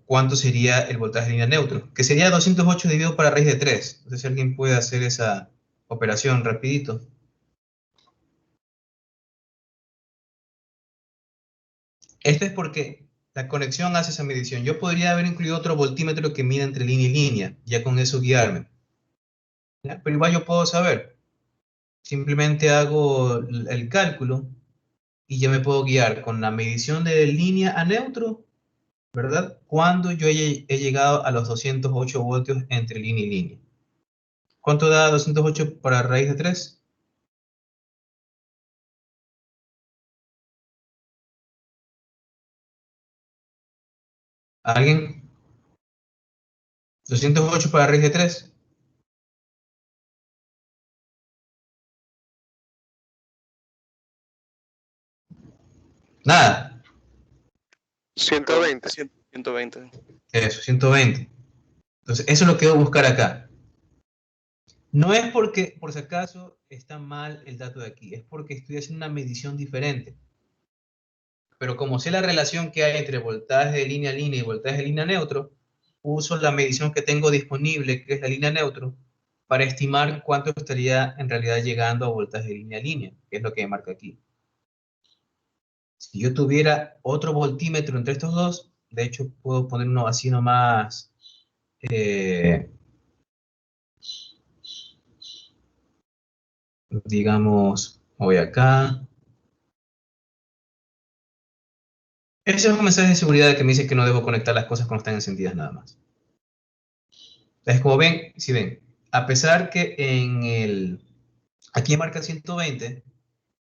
cuánto sería el voltaje de línea neutro, que sería 208 dividido para raíz de 3. No sé si alguien puede hacer esa operación rapidito. Esto es porque la conexión hace esa medición. Yo podría haber incluido otro voltímetro que mida entre línea y línea, ya con eso guiarme. ¿Ya? Pero igual yo puedo saber. Simplemente hago el cálculo y ya me puedo guiar con la medición de línea a neutro, ¿verdad? Cuando yo he llegado a los 208 voltios entre línea y línea. ¿Cuánto da 208 para raíz de 3? ¿Alguien? 208 para raíz de 3. Nada. 120, 120. Eso, 120. Entonces, eso es lo que debo buscar acá. No es porque, por si acaso, está mal el dato de aquí, es porque estoy haciendo una medición diferente. Pero como sé la relación que hay entre voltaje de línea a línea y voltaje de línea neutro, uso la medición que tengo disponible, que es la línea neutro, para estimar cuánto estaría en realidad llegando a voltaje de línea a línea, que es lo que me marca aquí. Si yo tuviera otro voltímetro entre estos dos, de hecho puedo poner uno así nomás, eh, digamos, voy acá. Ese es un mensaje de seguridad que me dice que no debo conectar las cosas cuando están encendidas nada más. Entonces, como ven, si ven, a pesar que aquí marca 120,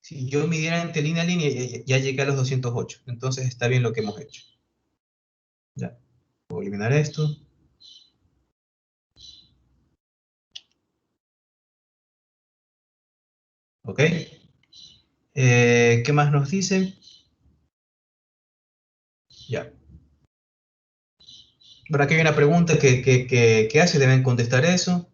si yo midiera entre línea a línea, ya llegué a los 208. Entonces está bien lo que hemos hecho. Ya, voy a eliminar esto. Ok. ¿Qué más nos dice? Ya. Por aquí hay una pregunta que hace, deben contestar eso.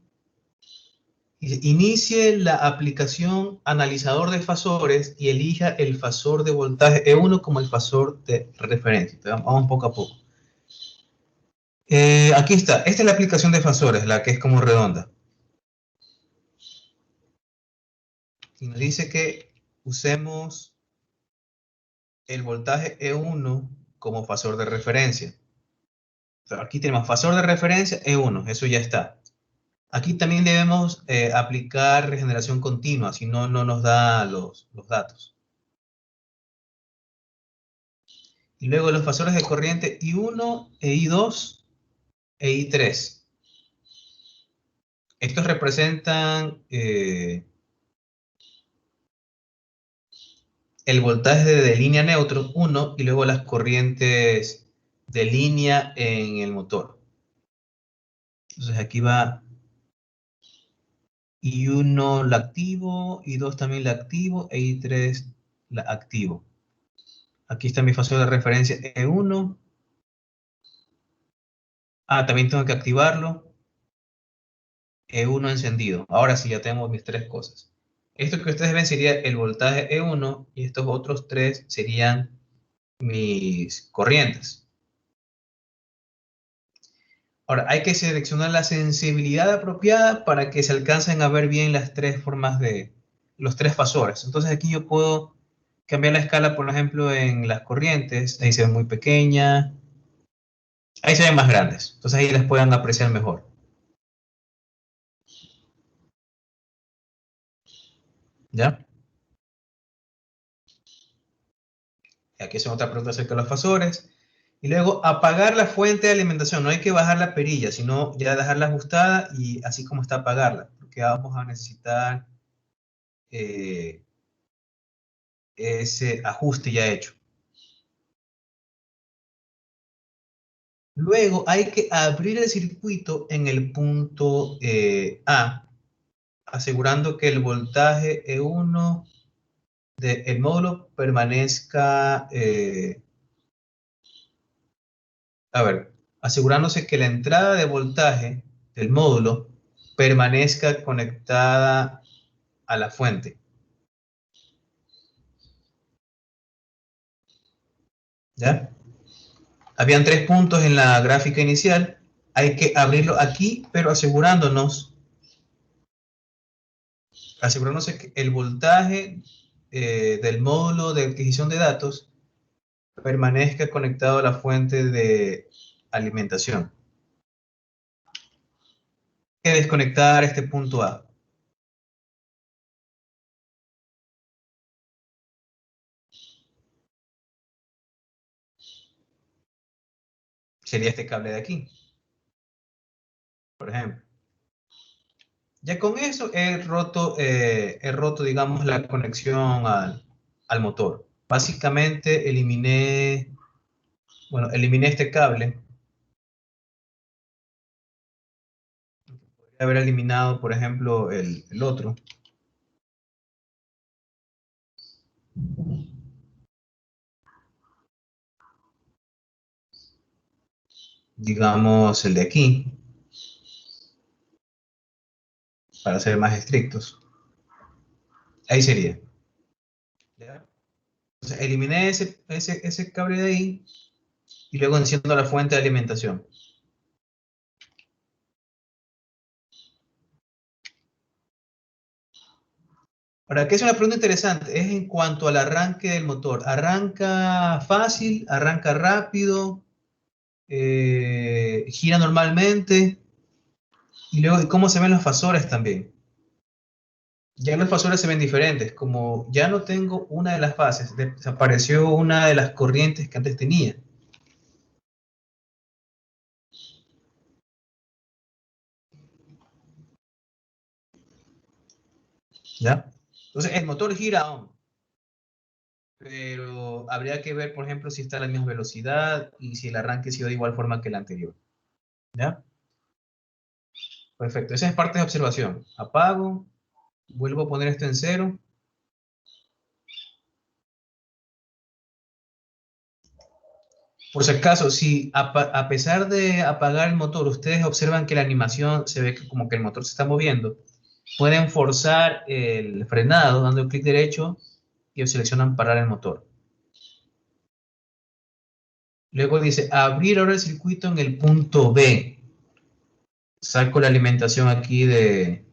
Inicie la aplicación analizador de fasores y elija el fasor de voltaje E1 como el fasor de referencia. Entonces, vamos poco a poco. Aquí está. Esta es la aplicación de fasores, la que es como redonda. Y nos dice que usemos el voltaje E1 como fasor de referencia. O sea, aquí tenemos fasor de referencia E1, eso ya está. Aquí también debemos aplicar regeneración continua, si no, no nos da los datos. Y luego los fasores de corriente I1 e I2 e I3. Estos representan el voltaje de línea neutro 1 y luego las corrientes de línea en el motor. Entonces aquí va I1 la activo, I2 también la activo e I3 la activo. Aquí está mi fasor de referencia E1. También tengo que activarlo. E1 encendido. Ahora sí, ya tenemos mis tres cosas. Esto que ustedes ven sería el voltaje E1 y estos otros tres serían mis corrientes. Ahora, hay que seleccionar la sensibilidad apropiada para que se alcancen a ver bien las tres formas de los tres fasores. Entonces aquí yo puedo cambiar la escala, por ejemplo, en las corrientes. Ahí se ve muy pequeña. Ahí se ven más grandes. Entonces ahí las puedan apreciar mejor. ¿Ya? Aquí es otra pregunta acerca de los fasores. Y luego apagar la fuente de alimentación. No hay que bajar la perilla, sino ya dejarla ajustada y así como está apagarla. Porque vamos a necesitar eh, ese ajuste ya hecho. Luego hay que abrir el circuito en el punto A, asegurando que el voltaje E1 del módulo permanezca, asegurándose que la entrada de voltaje del módulo permanezca conectada a la fuente. ¿Ya? Habían 3 puntos en la gráfica inicial. Hay que abrirlo aquí, pero asegurándose que el voltaje del módulo de adquisición de datos permanezca conectado a la fuente de alimentación. Hay que desconectar este punto A. Sería este cable de aquí, por ejemplo. Ya con eso he roto, digamos, la conexión al motor. Básicamente eliminé este cable. Podría haber eliminado, por ejemplo, el otro. Digamos, el de aquí, para ser más estrictos. Ahí sería. ¿Ya? Entonces, eliminé ese cable de ahí y luego enciendo la fuente de alimentación. Ahora, ¿qué es una pregunta interesante? Es en cuanto al arranque del motor. ¿Arranca fácil? ¿Arranca rápido? ¿Gira normalmente? Y luego, ¿cómo se ven los fasores también? Ya los fasores se ven diferentes. Como ya no tengo una de las fases, desapareció una de las corrientes que antes tenía. ¿Ya? Entonces, el motor gira aún, pero habría que ver, por ejemplo, si está a la misma velocidad y si el arranque ha sido de igual forma que el anterior. ¿Ya? Perfecto. Esa es parte de observación. Apago, vuelvo a poner esto en cero. Por si acaso, si a pesar de apagar el motor, ustedes observan que la animación se ve como que el motor se está moviendo, pueden forzar el frenado dando clic derecho y seleccionan parar el motor. Luego dice abrir ahora el circuito en el punto B. Saco la alimentación aquí de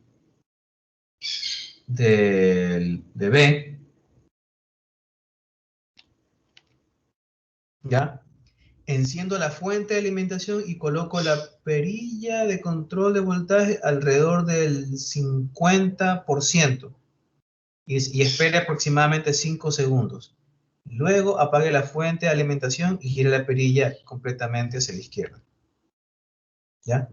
B. ¿Ya? Enciendo la fuente de alimentación y coloco la perilla de control de voltaje alrededor del 50% y espere aproximadamente 5 segundos. Luego apague la fuente de alimentación y gire la perilla completamente hacia la izquierda. ¿Ya?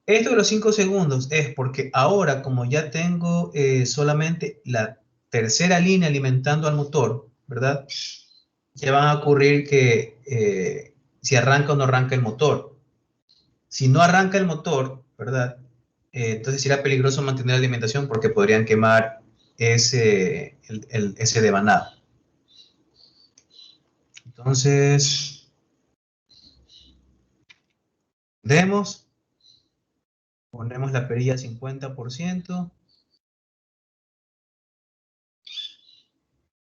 Esto de los 5 segundos es porque ahora, como ya tengo solamente la tercera línea alimentando al motor, ¿verdad? Ya van a ocurrir que si arranca o no arranca el motor. Si no arranca el motor, ¿verdad? Entonces será peligroso mantener la alimentación porque podrían quemar ese devanado. Entonces, ponemos la perilla al 50%.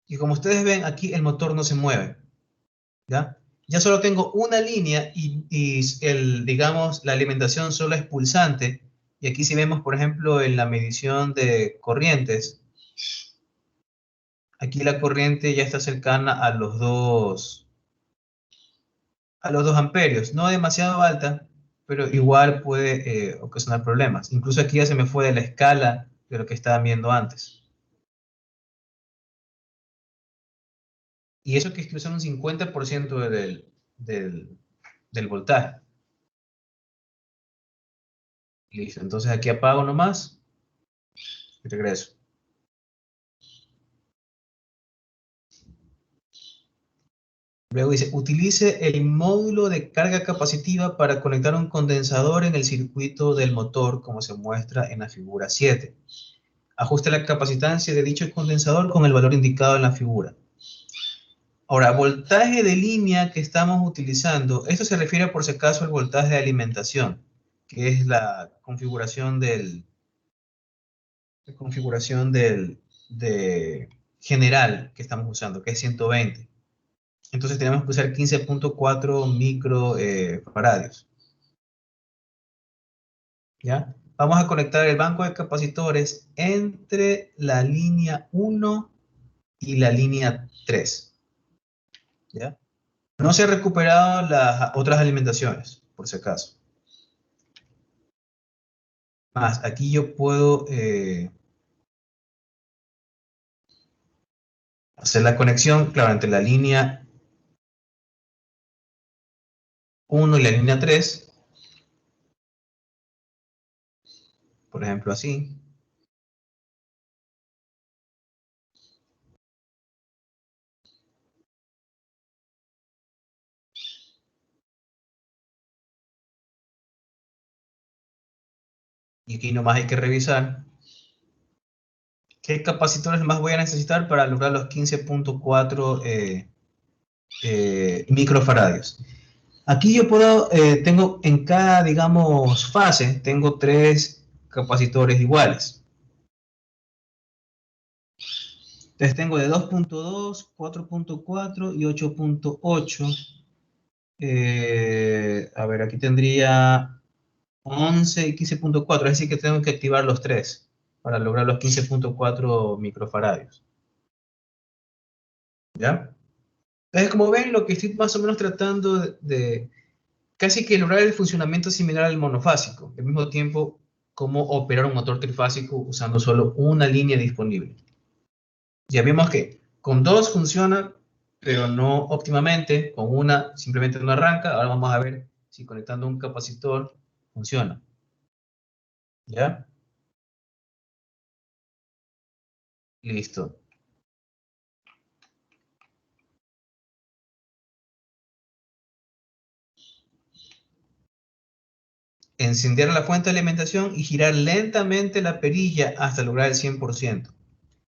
Y como ustedes ven, aquí el motor no se mueve. ¿Ya? Ya solo tengo una línea y digamos, la alimentación solo es pulsante. Y aquí si vemos, por ejemplo, en la medición de corrientes, aquí la corriente ya está cercana a los 2 amperios. No demasiado alta, pero igual puede ocasionar problemas. Incluso aquí ya se me fue de la escala de lo que estaban viendo antes. Y eso que es que usan un 50% del voltaje. Listo, entonces aquí apago nomás y regreso. Luego dice, utilice el módulo de carga capacitiva para conectar un condensador en el circuito del motor, como se muestra en la figura 7. Ajuste la capacitancia de dicho condensador con el valor indicado en la figura. Ahora, voltaje de línea que estamos utilizando, esto se refiere por si acaso al voltaje de alimentación, que es de general que estamos usando, que es 120. Entonces tenemos que usar 15.4 microfaradios. ¿Ya? Vamos a conectar el banco de capacitores entre la línea 1 y la línea 3. ¿Ya? No se han recuperado las otras alimentaciones, por si acaso. Más, aquí yo puedo hacer la conexión, claro, entre la línea 1 y la línea 3, por ejemplo, así. Y aquí nomás hay que revisar qué capacitores más voy a necesitar para lograr los 15.4 microfaradios. Aquí yo tengo en cada, digamos, fase, tengo 3 capacitores iguales. Entonces tengo de 2.2, 4.4 y 8.8. A ver, aquí tendría 11 y 15.4, es decir que tengo que activar los 3 para lograr los 15.4 microfaradios. ¿Ya? Entonces, como ven, lo que estoy más o menos tratando de casi que lograr el funcionamiento similar al monofásico, al mismo tiempo cómo operar un motor trifásico usando solo una línea disponible. Ya vimos que con dos funciona, pero no óptimamente, con una simplemente no arranca. Ahora vamos a ver si conectando un capacitor funciona. ¿Ya? Listo. Encender la fuente de alimentación y girar lentamente la perilla hasta lograr el 100%.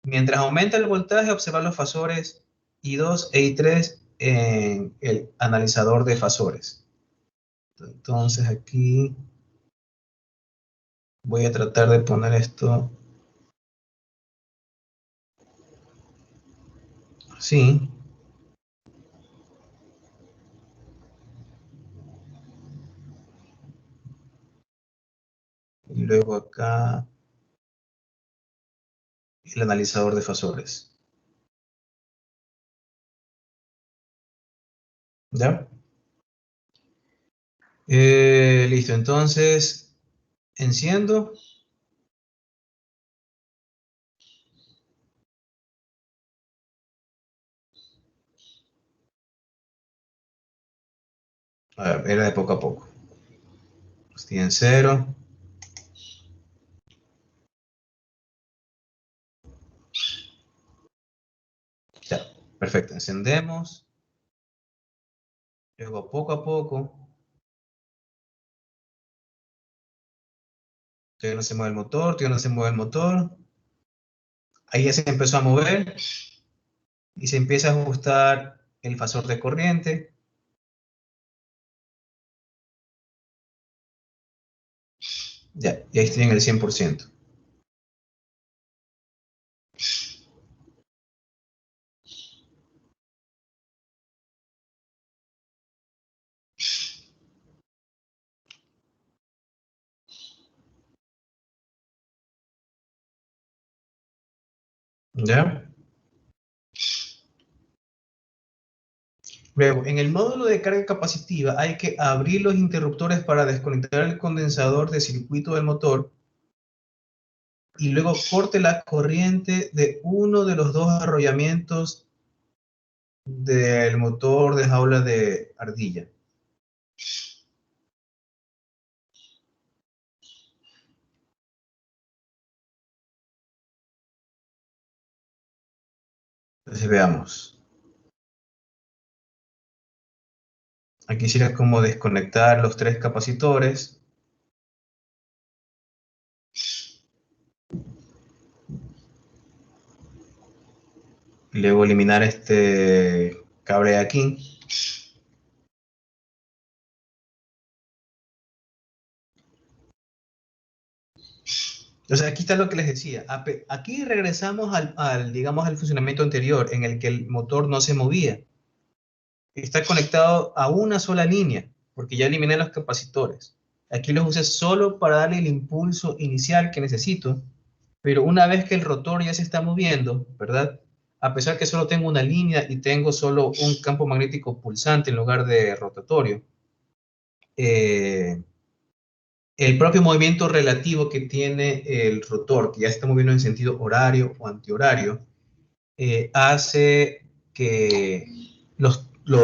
Mientras aumenta el voltaje, observar los fasores I2 e I3 en el analizador de fasores. Entonces aquí voy a tratar de poner esto así. Y luego acá el analizador de fasores. ¿Ya? Listo, entonces enciendo. A ver, era de poco a poco. Estoy en cero. Ya, perfecto. Encendemos. Luego poco a poco. Todavía no se mueve el motor, todavía no se mueve el motor. Ahí ya se empezó a mover y se empieza a ajustar el fasor de corriente. Ya, y ahí estoy en el 100%. ¿Ya? Luego, en el módulo de carga capacitiva hay que abrir los interruptores para desconectar el condensador de circuito del motor y luego corte la corriente de uno de los dos arrollamientos del motor de jaula de ardilla. Entonces veamos. Aquí sería como desconectar los 3 capacitores. Y luego eliminar este cable de aquí. Entonces aquí está lo que les decía. Aquí regresamos digamos, al funcionamiento anterior, en el que el motor no se movía. Está conectado a una sola línea, porque ya eliminé los capacitores. Aquí los usé solo para darle el impulso inicial que necesito, pero una vez que el rotor ya se está moviendo, ¿verdad? A pesar que solo tengo una línea y tengo solo un campo magnético pulsante en lugar de rotatorio, eh, el propio movimiento relativo que tiene el rotor, que ya se está moviendo en sentido horario o antihorario, hace que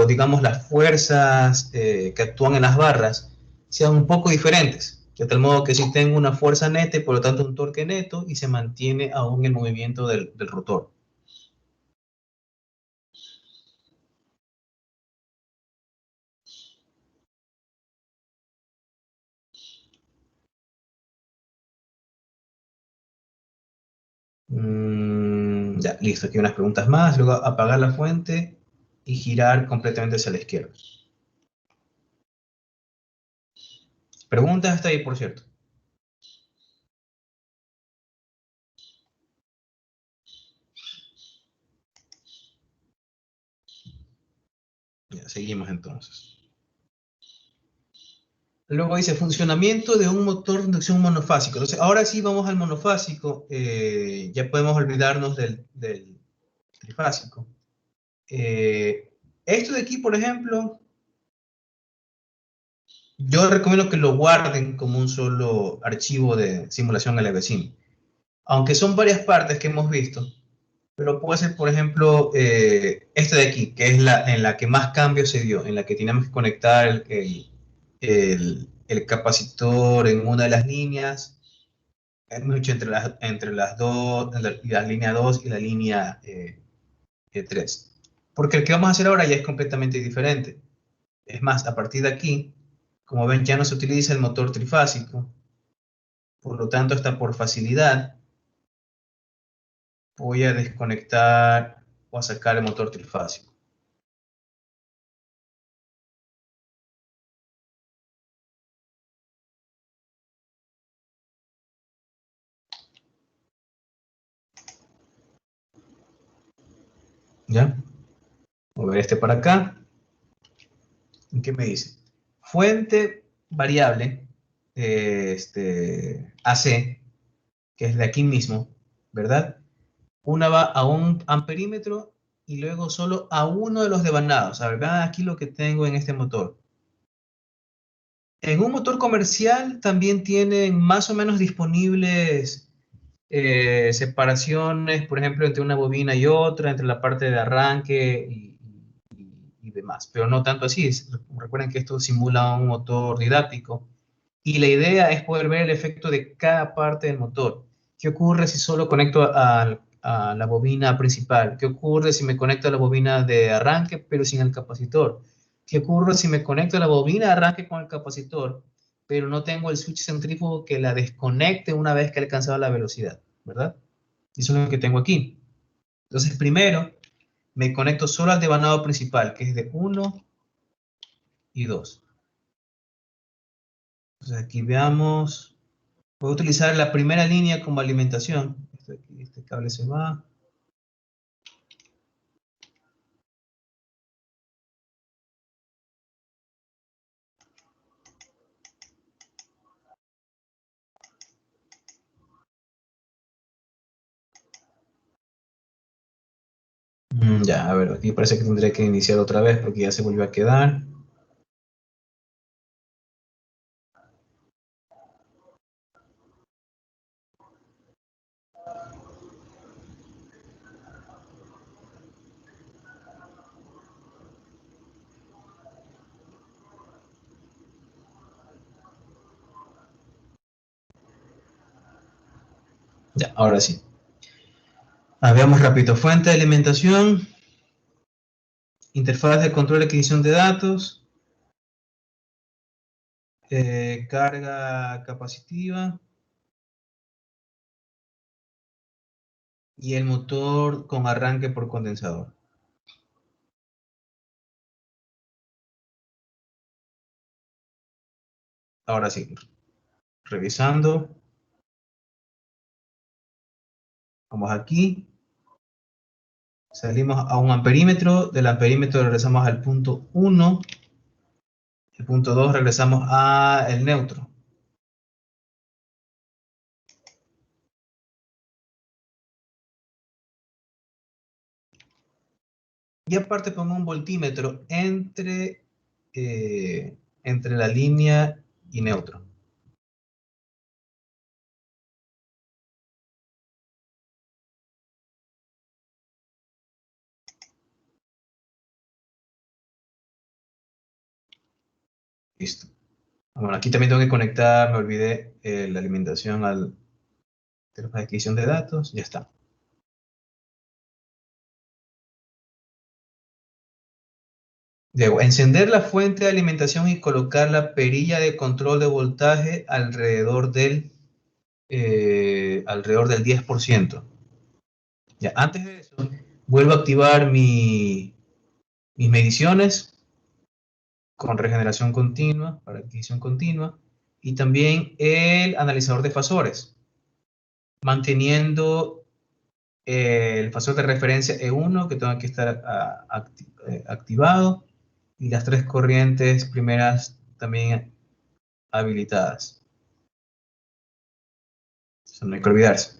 digamos, las fuerzas que actúan en las barras sean un poco diferentes, de tal modo que si tengo una fuerza neta y por lo tanto un torque neto y se mantiene aún el movimiento del rotor. Ya, listo, aquí unas preguntas más, luego apagar la fuente y girar completamente hacia la izquierda. Preguntas hasta ahí, por cierto. Ya, seguimos entonces. Luego dice funcionamiento de un motor de inducción monofásico. Entonces, ahora sí vamos al monofásico. Ya podemos olvidarnos del trifásico. Esto de aquí, por ejemplo, yo recomiendo que lo guarden como un solo archivo de simulación LVCIM. Aunque son varias partes que hemos visto, pero puede ser, por ejemplo, esta de aquí, que es en la que más cambios se dio, en la que tenemos que conectar el capacitor en una de las líneas, hemos hecho entre las dos, la línea 2 y la línea 3. Porque el que vamos a hacer ahora ya es completamente diferente. Es más, a partir de aquí, como ven, ya no se utiliza el motor trifásico, por lo tanto, hasta por facilidad, voy a desconectar o a sacar el motor trifásico. ¿Ya? Mover este para acá. ¿Y qué me dice? Fuente variable, AC, que es de aquí mismo, ¿verdad? Una va a un amperímetro y luego solo a uno de los devanados. A ver, vean aquí lo que tengo en este motor. En un motor comercial también tienen más o menos disponibles separaciones, por ejemplo, entre una bobina y otra, entre la parte de arranque y demás, pero no tanto así. Recuerden que esto simula un motor didáctico y la idea es poder ver el efecto de cada parte del motor. ¿Qué ocurre si solo conecto a la bobina principal? ¿Qué ocurre si me conecto a la bobina de arranque pero sin el capacitor? ¿Qué ocurre si me conecto a la bobina de arranque con el capacitor pero no tengo el switch centrífugo que la desconecte una vez que he alcanzado la velocidad, ¿verdad? Eso es lo que tengo aquí. Entonces, primero, me conecto solo al devanado principal, que es de 1 y 2. Entonces, aquí veamos. Voy a utilizar la primera línea como alimentación. Este cable se va. Ya, a ver, aquí parece que tendré que iniciar otra vez porque ya se volvió a quedar. Ya, ahora sí. Veamos rápido. Fuente de alimentación, interfaz de control de adquisición de datos, carga capacitiva. Y el motor con arranque por condensador. Ahora sí, revisando. Vamos aquí. Salimos a un amperímetro. Del amperímetro regresamos al punto 1. El punto 2 regresamos al neutro. Y aparte pongo un voltímetro entre la línea y neutro. Listo. Bueno, aquí también tengo que conectar, me olvidé, la alimentación al teléfono de adquisición de datos. Ya está. Debo encender la fuente de alimentación y colocar la perilla de control de voltaje alrededor del 10%. Ya, antes de eso, vuelvo a activar mis mediciones con regeneración continua, para adquisición continua, y también el analizador de fasores, manteniendo el fasor de referencia E1, que tenga que estar activado, y las 3 corrientes primeras también habilitadas. Eso no hay que olvidarse.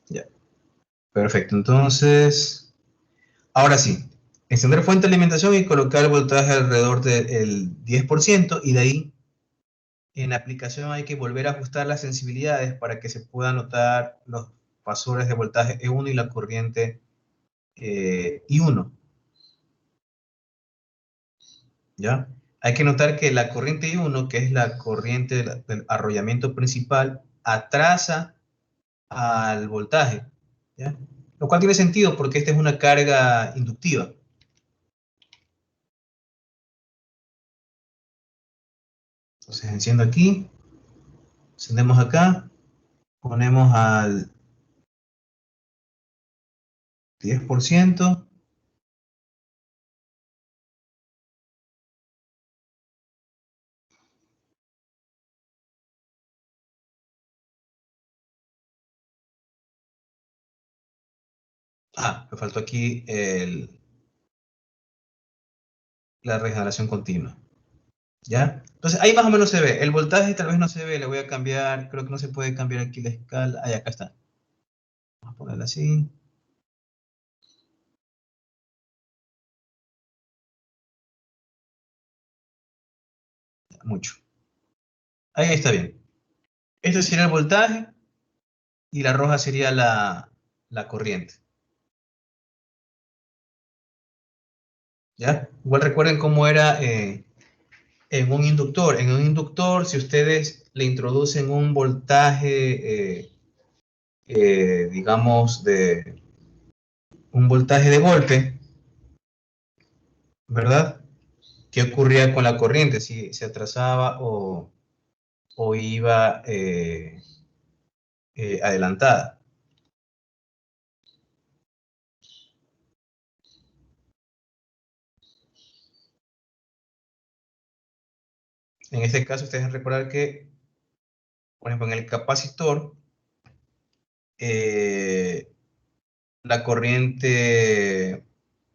Ya. Perfecto. Entonces, ahora sí. Encender fuente de alimentación y colocar el voltaje alrededor del 10%, y de ahí en la aplicación hay que volver a ajustar las sensibilidades para que se puedan notar los fasores de voltaje E1 y la corriente I1. ¿Ya? Hay que notar que la corriente I1, que es la corriente del arrollamiento principal, atrasa al voltaje, ¿ya? Lo cual tiene sentido porque esta es una carga inductiva. Entonces enciendo aquí, encendemos acá, ponemos al 10%. Me faltó aquí la regeneración continua. ¿Ya? Entonces ahí más o menos se ve. El voltaje tal vez no se ve, le voy a cambiar, creo que no se puede cambiar aquí la escala. Ahí, acá está. Vamos a ponerla así. Mucho. Ahí está bien. Este sería el voltaje y la roja sería la corriente. ¿Ya? Igual recuerden cómo era en un inductor. En un inductor, si ustedes le introducen un voltaje, digamos, un voltaje de golpe, ¿verdad? ¿Qué ocurría con la corriente? Si se atrasaba o iba adelantada. En este caso, ustedes deben recordar que, por ejemplo, en el capacitor, eh, la corriente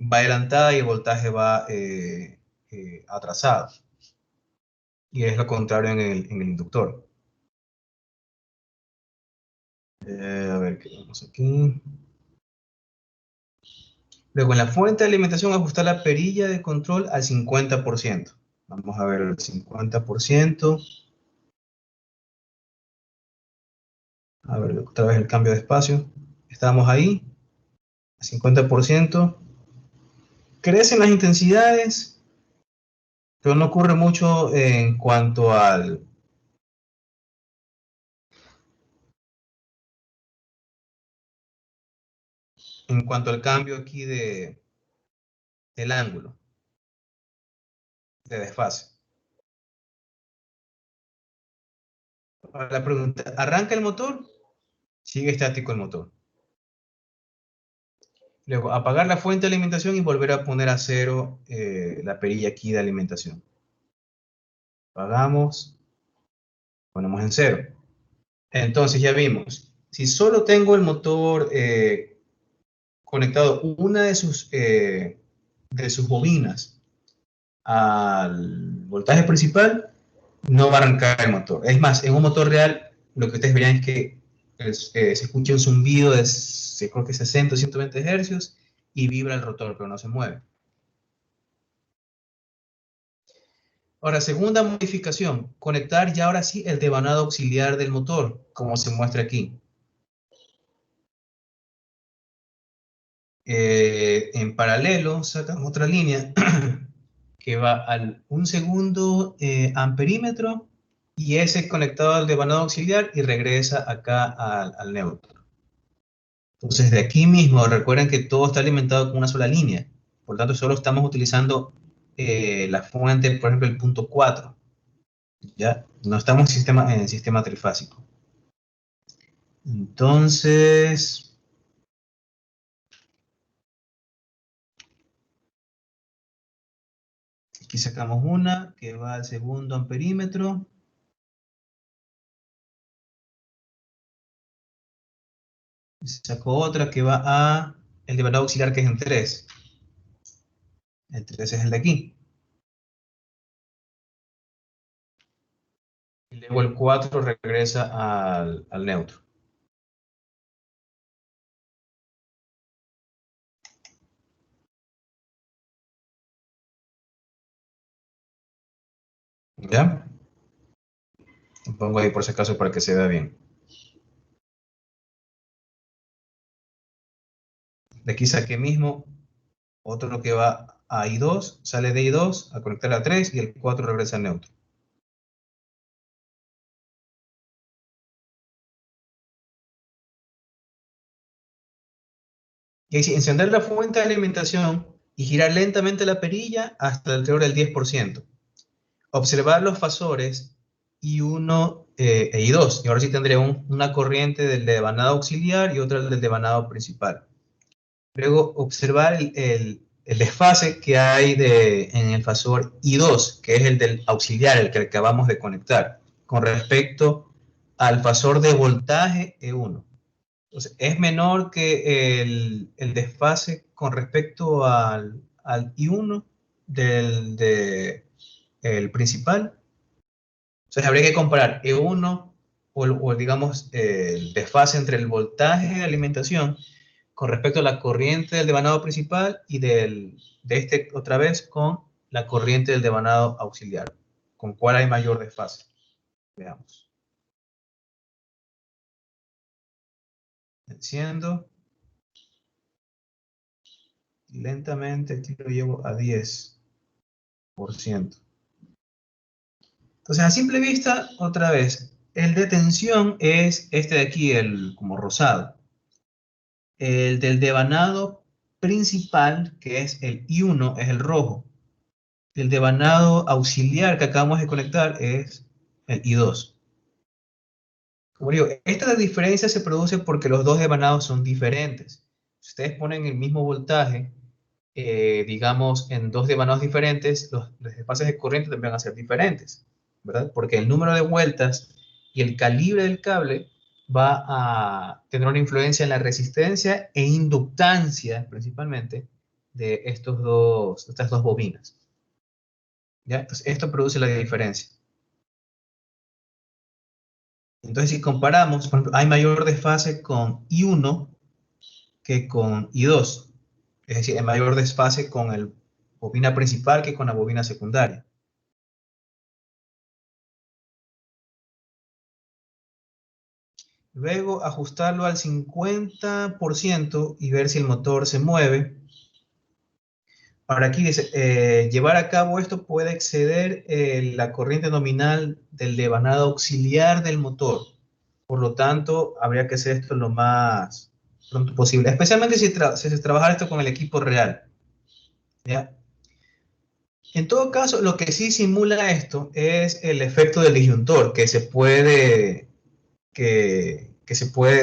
va adelantada y el voltaje va atrasado. Y es lo contrario en el inductor. A ver, ¿qué tenemos aquí? Luego, en la fuente de alimentación, ajustar la perilla de control al 50%. Vamos a ver el 50%. A ver, otra vez el cambio de espacio. Estamos ahí, 50%. crecen las intensidades, pero no ocurre mucho en cuanto al cambio aquí del ángulo de desfase. Ahora la pregunta, ¿arranca el motor? Sigue estático el motor. Luego, apagar la fuente de alimentación y volver a poner a cero la perilla aquí de alimentación. Apagamos, ponemos en cero. Entonces ya vimos, si solo tengo el motor conectado una de sus bobinas al voltaje principal, no va a arrancar el motor. Es más, en un motor real, lo que ustedes verían es que se escucha un zumbido de, creo que 60 o 120 Hz y vibra el rotor, pero no se mueve. Ahora, segunda modificación, conectar ya ahora sí el devanado auxiliar del motor, como se muestra aquí. En paralelo, sacan otra línea que va al 1 segundo amperímetro y ese es conectado al devanado auxiliar y regresa acá al neutro. Entonces, de aquí mismo, recuerden que todo está alimentado con una sola línea. Por lo tanto, solo estamos utilizando la fuente, por ejemplo, el punto 4. ¿Ya? No estamos en el sistema trifásico. Entonces, aquí sacamos una que va al segundo amperímetro. Saco otra que va a el devanado auxiliar, que es en 3. El 3 es el de aquí. Y luego el 4 regresa al neutro. ¿Ya? Lo pongo ahí por si acaso para que se vea bien. De aquí saqué mismo otro que va a I2, sale de I2 a conectar a 3 y el 4 regresa al neutro. Y ahí sí, encender la fuente de alimentación y girar lentamente la perilla hasta alrededor del 10%. Observar los fasores I1 e I2. Y ahora sí tendré una corriente del devanado auxiliar y otra del devanado principal. Luego observar el desfase que hay en el fasor I2, que es el del auxiliar, el que acabamos de conectar, con respecto al fasor de voltaje E1. Entonces, es menor que el desfase con respecto al I1 el principal. Entonces, habría que comparar E1 o digamos, el desfase entre el voltaje de alimentación con respecto a la corriente del devanado principal y de este otra vez con la corriente del devanado auxiliar. ¿Con cuál hay mayor desfase? Veamos. Enciendo. Lentamente aquí lo llevo a 10%. Entonces, a simple vista, otra vez, el de tensión es este de aquí, el como rosado. El del devanado principal, que es el I1, es el rojo. El devanado auxiliar que acabamos de conectar es el I2. Como digo, esta diferencia se produce porque los dos devanados son diferentes. Si ustedes ponen el mismo voltaje, digamos, en dos devanados diferentes, los desfases de corriente también van a ser diferentes, ¿verdad? Porque el número de vueltas y el calibre del cable va a tener una influencia en la resistencia e inductancia, principalmente, de estas dos bobinas. ¿Ya? Entonces, esto produce la diferencia. Entonces, si comparamos, por ejemplo, hay mayor desfase con I1 que con I2. Es decir, hay mayor desfase con la bobina principal que con la bobina secundaria. Luego, ajustarlo al 50% y ver si el motor se mueve. Ahora aquí dice, llevar a cabo esto puede exceder la corriente nominal del devanado auxiliar del motor. Por lo tanto, habría que hacer esto lo más pronto posible, especialmente si se trabaja esto con el equipo real. ¿Ya? En todo caso, lo que sí simula esto es el efecto del disyuntor, que se puede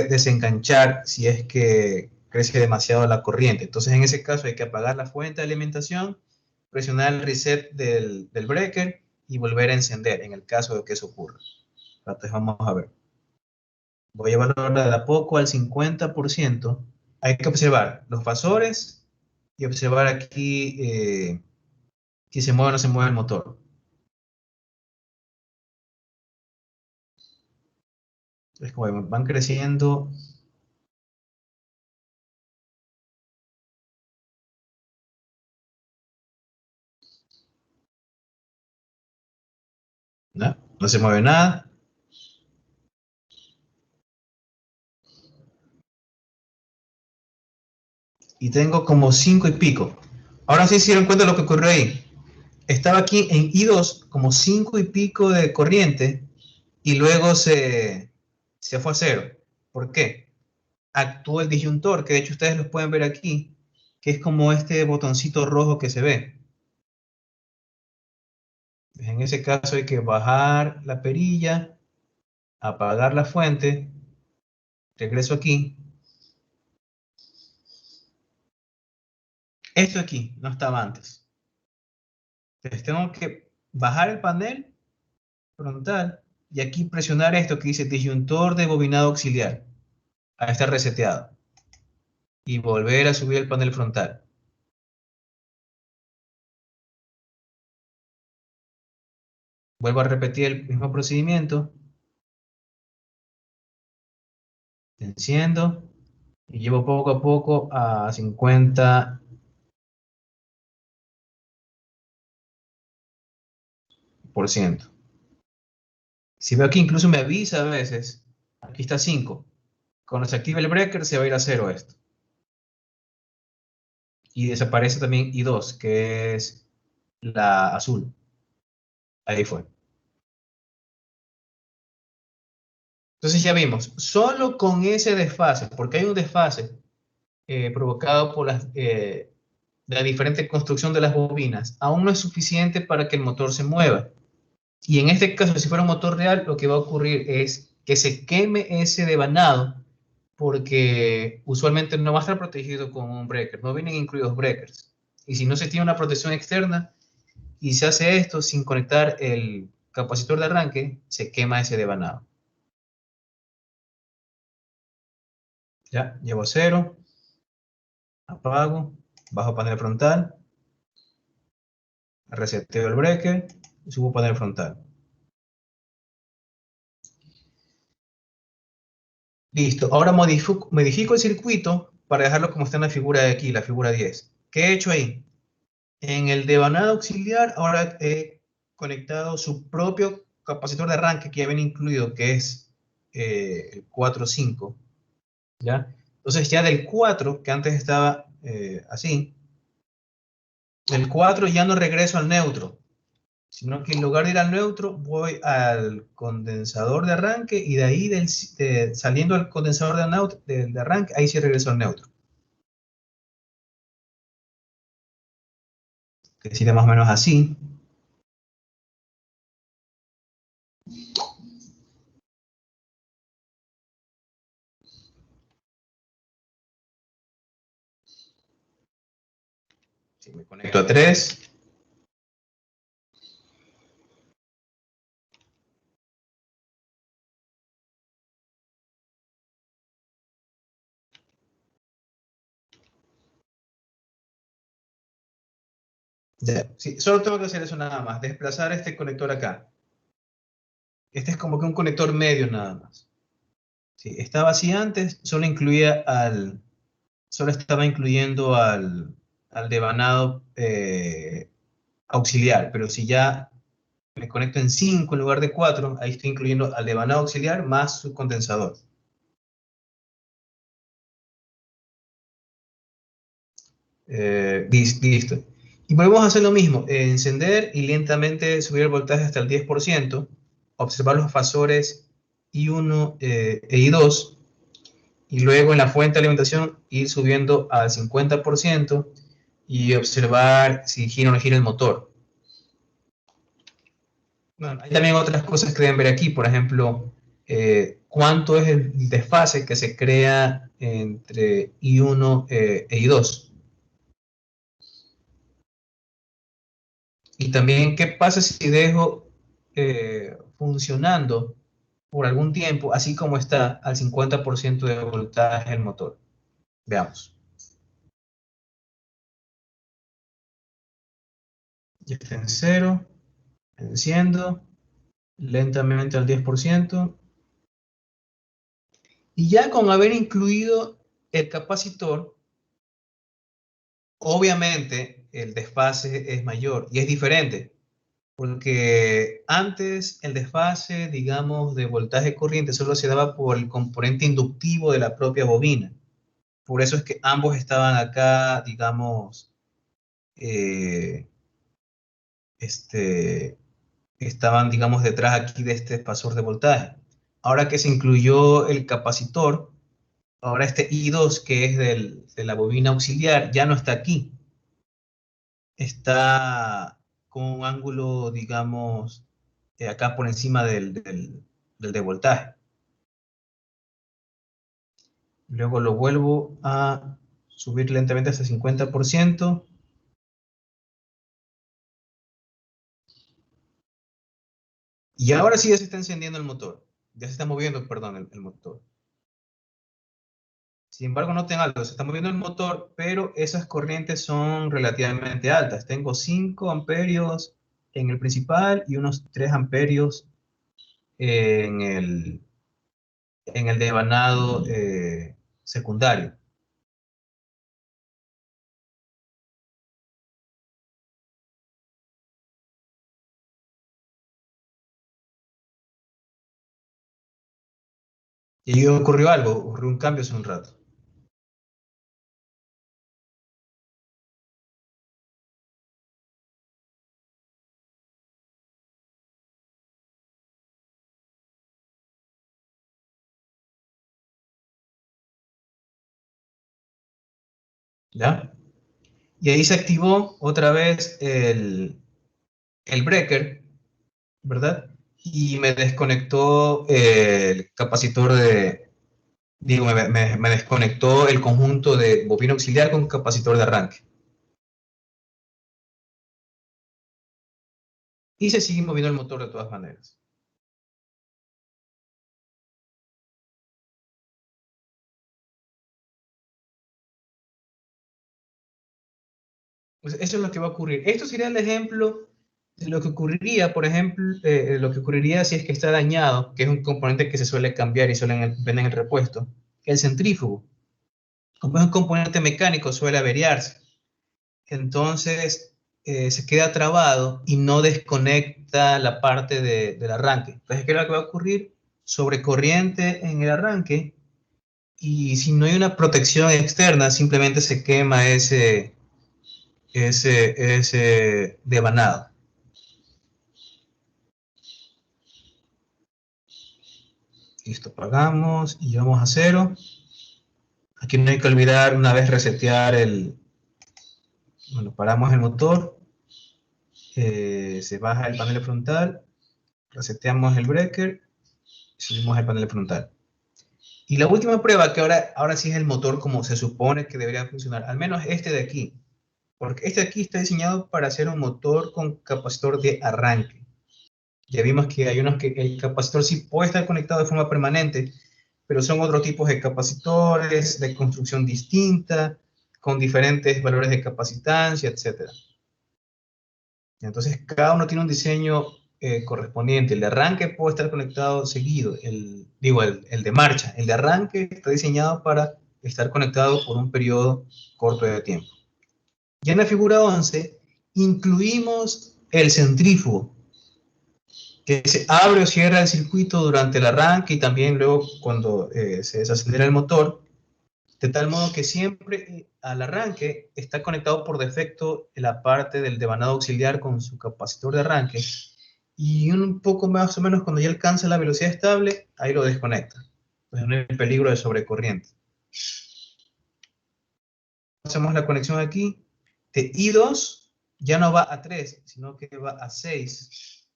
desenganchar si es que crece demasiado la corriente. Entonces, en ese caso hay que apagar la fuente de alimentación, presionar el reset del breaker y volver a encender en el caso de que eso ocurra. Entonces, vamos a ver. Voy a llevarlo ahora de a poco al 50%. Hay que observar los fasores y observar aquí si se mueve o no se mueve el motor. Entonces, como van creciendo, ¿no? No se mueve nada. Y tengo como 5 y pico. Ahora sí se dieron cuenta de lo que ocurrió ahí. Estaba aquí en I2 como 5 y pico de corriente y luego se fue a cero. ¿Por qué? Actuó el disyuntor, que de hecho ustedes lo pueden ver aquí, que es como este botoncito rojo que se ve. En ese caso hay que bajar la perilla, apagar la fuente, regreso aquí. Esto aquí no estaba antes. Entonces tengo que bajar el panel frontal y aquí presionar esto que dice disyuntor de bobinado auxiliar. A estar reseteado. Y volver a subir el panel frontal. Vuelvo a repetir el mismo procedimiento. Enciendo y llevo poco a poco a 50%. Si veo aquí incluso me avisa a veces, aquí está 5. Cuando se active el breaker se va a ir a 0 esto. Y desaparece también I2, que es la azul. Ahí fue. Entonces ya vimos, solo con ese desfase, porque hay un desfase provocado por la diferente construcción de las bobinas, aún no es suficiente para que el motor se mueva. Y en este caso, si fuera un motor real, lo que va a ocurrir es que se queme ese devanado, porque usualmente no va a estar protegido con un breaker, no vienen incluidos breakers. Y si no se tiene una protección externa y se hace esto sin conectar el capacitor de arranque, se quema ese devanado. Ya, llevo a 0, apago, bajo panel frontal, reseteo el breaker y subo panel frontal. Listo, ahora modifico el circuito para dejarlo como está en la figura de aquí, la figura 10. ¿Qué he hecho ahí? En el devanado auxiliar ahora he conectado su propio capacitor de arranque que ya viene incluido, que es el 4.5, ¿ya? Entonces ya del 4, que antes estaba así, del 4 ya no regreso al neutro, sino que en lugar de ir al neutro, voy al condensador de arranque y de ahí, saliendo del condensador de arranque, ahí sí regreso al neutro. Que sería más o menos así. Si me conecto a 3. Sí, solo tengo que hacer eso nada más, desplazar este conector acá. Este es como que un conector medio nada más. Sí, estaba así antes, solo estaba incluyendo al devanado auxiliar, pero si ya me conecto en 5 en lugar de 4, ahí estoy incluyendo al devanado auxiliar más su condensador. Listo. Y volvemos a hacer lo mismo, encender y lentamente subir el voltaje hasta el 10%, observar los fasores I1 e I2, y luego en la fuente de alimentación ir subiendo al 50% y observar si gira o no gira el motor. Bueno, hay también otras cosas que deben ver aquí, por ejemplo, cuánto es el desfase que se crea entre I1 e I2. Y también qué pasa si dejo funcionando por algún tiempo, así como está al 50% de voltaje el motor. Veamos. Ya está en cero, enciendo, lentamente al 10%. Y ya con haber incluido el capacitor, obviamente el desfase es mayor y es diferente. Porque antes el desfase, digamos, de voltaje corriente solo se daba por el componente inductivo de la propia bobina. Por eso es que ambos estaban acá, digamos, eh, este, estaban, digamos, detrás aquí de este espasor de voltaje. Ahora que se incluyó el capacitor, ahora este I2, que es de la bobina auxiliar, ya no está aquí. Está con un ángulo, digamos, acá por encima del de voltaje. Luego lo vuelvo a subir lentamente hasta el 50%. Y ahora sí ya se está encendiendo el motor. Ya se está moviendo, perdón, el motor. Sin embargo, noten algo, se está moviendo el motor, pero esas corrientes son relativamente altas. Tengo 5 amperios en el principal y unos 3 amperios en el devanado secundario. Y ahí ocurrió algo, ocurrió un cambio hace un rato. ¿Ya? Y ahí se activó otra vez el breaker, ¿verdad? Y me desconectó el capacitor digo, me desconectó el conjunto de bobina auxiliar con capacitor de arranque. Y se sigue moviendo el motor de todas maneras. Pues eso es lo que va a ocurrir. Esto sería el ejemplo de lo que ocurriría, por ejemplo, lo que ocurriría si es que está dañado, que es un componente que se suele cambiar y suelen vender en el repuesto, el centrífugo. Como es un componente mecánico, suele averiarse. Entonces, se queda trabado y no desconecta la parte del arranque. Entonces, ¿qué es lo que va a ocurrir? Sobrecorriente en el arranque, y si no hay una protección externa, simplemente se quema ese devanado. Listo, apagamos y vamos a cero. Aquí no hay que olvidar una vez resetear bueno, paramos el motor, se baja el panel frontal, reseteamos el breaker, subimos el panel frontal. Y la última prueba, que ahora sí es el motor como se supone que debería funcionar, al menos este de aquí, porque este de aquí está diseñado para ser un motor con capacitor de arranque. Ya vimos que hay unos que el capacitor sí puede estar conectado de forma permanente, pero son otros tipos de capacitores de construcción distinta, con diferentes valores de capacitancia, etc. Entonces, cada uno tiene un diseño correspondiente. El de arranque puede estar conectado seguido, el de marcha. El de arranque está diseñado para estar conectado por un periodo corto de tiempo. Ya en la figura 11, incluimos el centrífugo, que se abre o cierra el circuito durante el arranque y también luego cuando se desacelera el motor, de tal modo que siempre al arranque está conectado por defecto en la parte del devanado auxiliar con su capacitor de arranque, y un poco más o menos cuando ya alcanza la velocidad estable, ahí lo desconecta. Entonces no hay peligro de sobrecorriente. Hacemos la conexión aquí, de I2 ya no va a 3, sino que va a 6.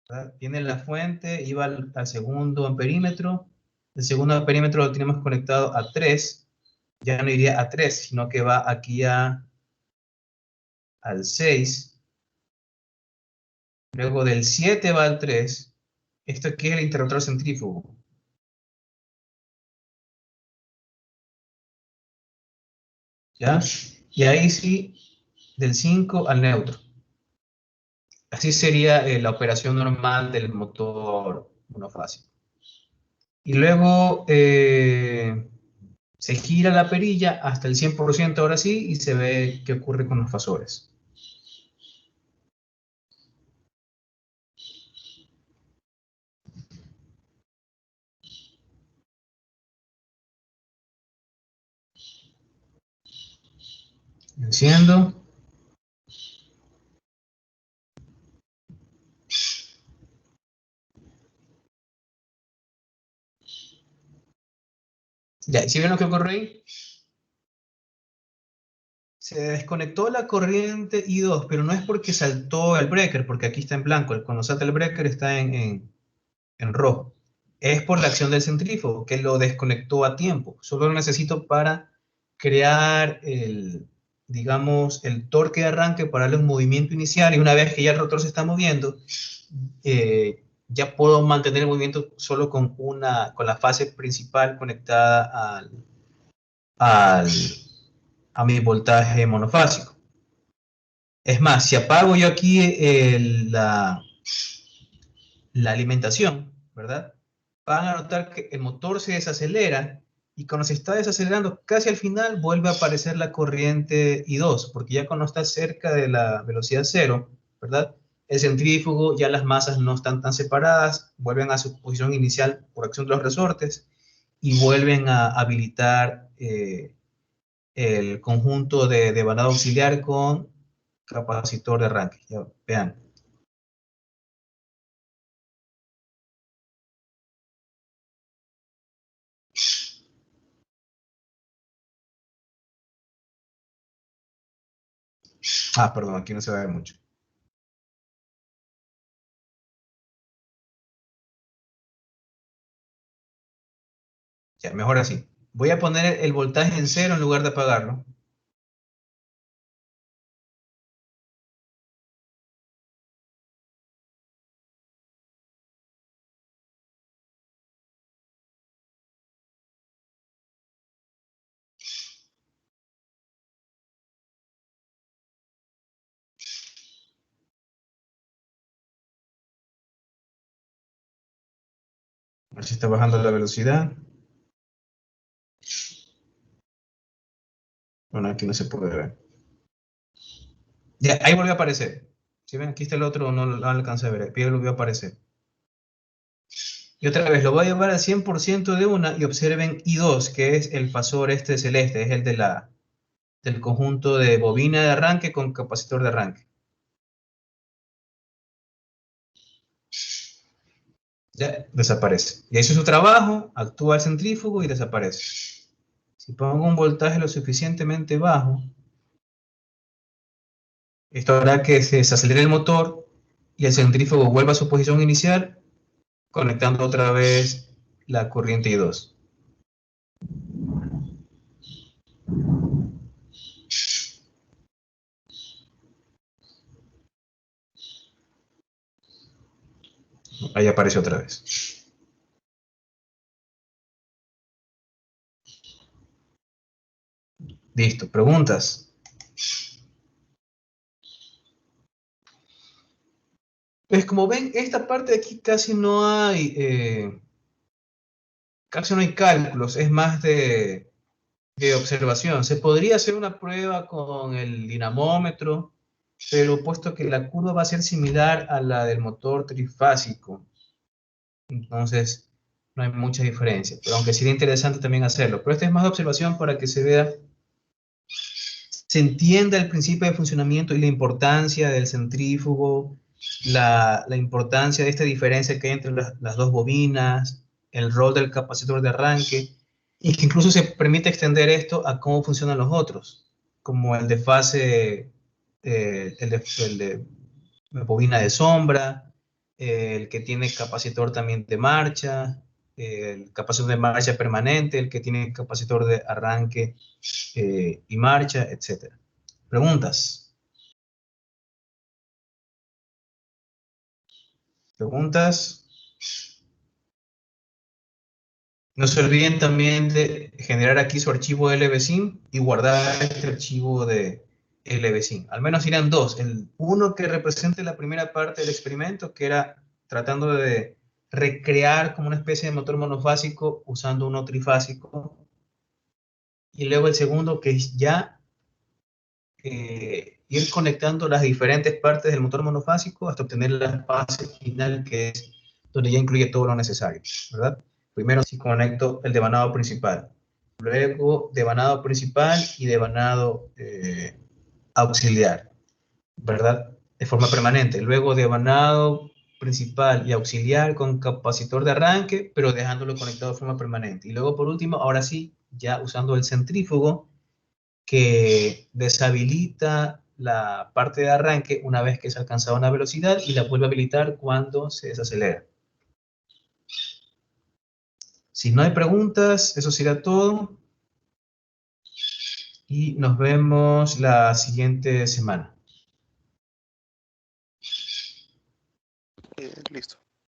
¿Verdad? Viene la fuente y va al segundo amperímetro. El segundo amperímetro lo tenemos conectado a 3. Ya no iría a 3, sino que va aquí al 6. Luego del 7 va al 3. Esto aquí es el interruptor centrífugo. ¿Ya? Y ahí sí, del 5 al neutro. Así sería la operación normal del motor monofásico. Y luego se gira la perilla hasta el 100% ahora sí, y se ve qué ocurre con los fasores. Enciendo. Ya, ¿sí ven lo que ocurre ahí? Se desconectó la corriente I2, pero no es porque saltó el breaker, porque aquí está en blanco. Cuando salta el breaker está en rojo. Es por la acción del centrífugo, que lo desconectó a tiempo. Solo lo necesito para crear digamos, el torque de arranque para darle un movimiento inicial, y una vez que ya el rotor se está moviendo, ya puedo mantener el movimiento solo con la fase principal conectada a mi voltaje monofásico. Es más, si apago yo aquí la alimentación, ¿verdad? Van a notar que el motor se desacelera, y cuando se está desacelerando casi al final vuelve a aparecer la corriente I2, porque ya cuando está cerca de la velocidad cero, ¿verdad? El centrífugo, ya las masas no están tan separadas, vuelven a su posición inicial por acción de los resortes y vuelven a habilitar el conjunto de devanado auxiliar con capacitor de arranque. Ya, vean. Ah, perdón, aquí no se va a ver mucho. Ya, mejor así. Voy a poner el voltaje en cero en lugar de apagarlo. A ver si está bajando la velocidad. Bueno, aquí no se puede ver. Ya, ahí volvió a aparecer. Si ven, aquí está el otro, no lo alcancé a ver. Aquí volvió a aparecer. Y otra vez, lo voy a llevar al 100% de una, y observen I2, que es el fasor este celeste, es el del conjunto de bobina de arranque con capacitor de arranque. Ya desaparece. Y hizo su trabajo, actúa el centrífugo y desaparece. Si pongo un voltaje lo suficientemente bajo, esto hará que se desacelere el motor y el centrífugo vuelva a su posición inicial, conectando otra vez la corriente I2. Ahí aparece otra vez. Listo. ¿Preguntas? Pues como ven, esta parte de aquí casi no hay cálculos, es más de observación. Se podría hacer una prueba con el dinamómetro, pero puesto que la curva va a ser similar a la del motor trifásico, entonces no hay mucha diferencia, pero aunque sería interesante también hacerlo. Pero esta es más de observación para que se vea, se entienda el principio de funcionamiento y la importancia del centrífugo, la importancia de esta diferencia que hay entre las dos bobinas, el rol del capacitor de arranque, y que incluso se permite extender esto a cómo funcionan los otros, como el de fase, el de bobina de sombra, el que tiene capacitor también de marcha, el capacitor de marcha permanente, el que tiene capacitor de arranque y marcha, etcétera. Preguntas. Preguntas. No se olviden también de generar aquí su archivo LBSIM y guardar este archivo de LBSIM. Al menos irán dos. El uno que represente la primera parte del experimento, que era tratando de recrear como una especie de motor monofásico usando uno trifásico. Y luego el segundo, que es ya ir conectando las diferentes partes del motor monofásico hasta obtener la fase final, que es donde ya incluye todo lo necesario, ¿verdad? Primero sí conecto el devanado principal, luego devanado principal y devanado auxiliar, ¿verdad? De forma permanente. Luego devanado principal y auxiliar con capacitor de arranque, pero dejándolo conectado de forma permanente. Y luego por último, ahora sí, ya usando el centrífugo, que deshabilita la parte de arranque una vez que se ha alcanzado una velocidad y la vuelve a habilitar cuando se desacelera. Si no hay preguntas, eso será todo y nos vemos la siguiente semana. Listo.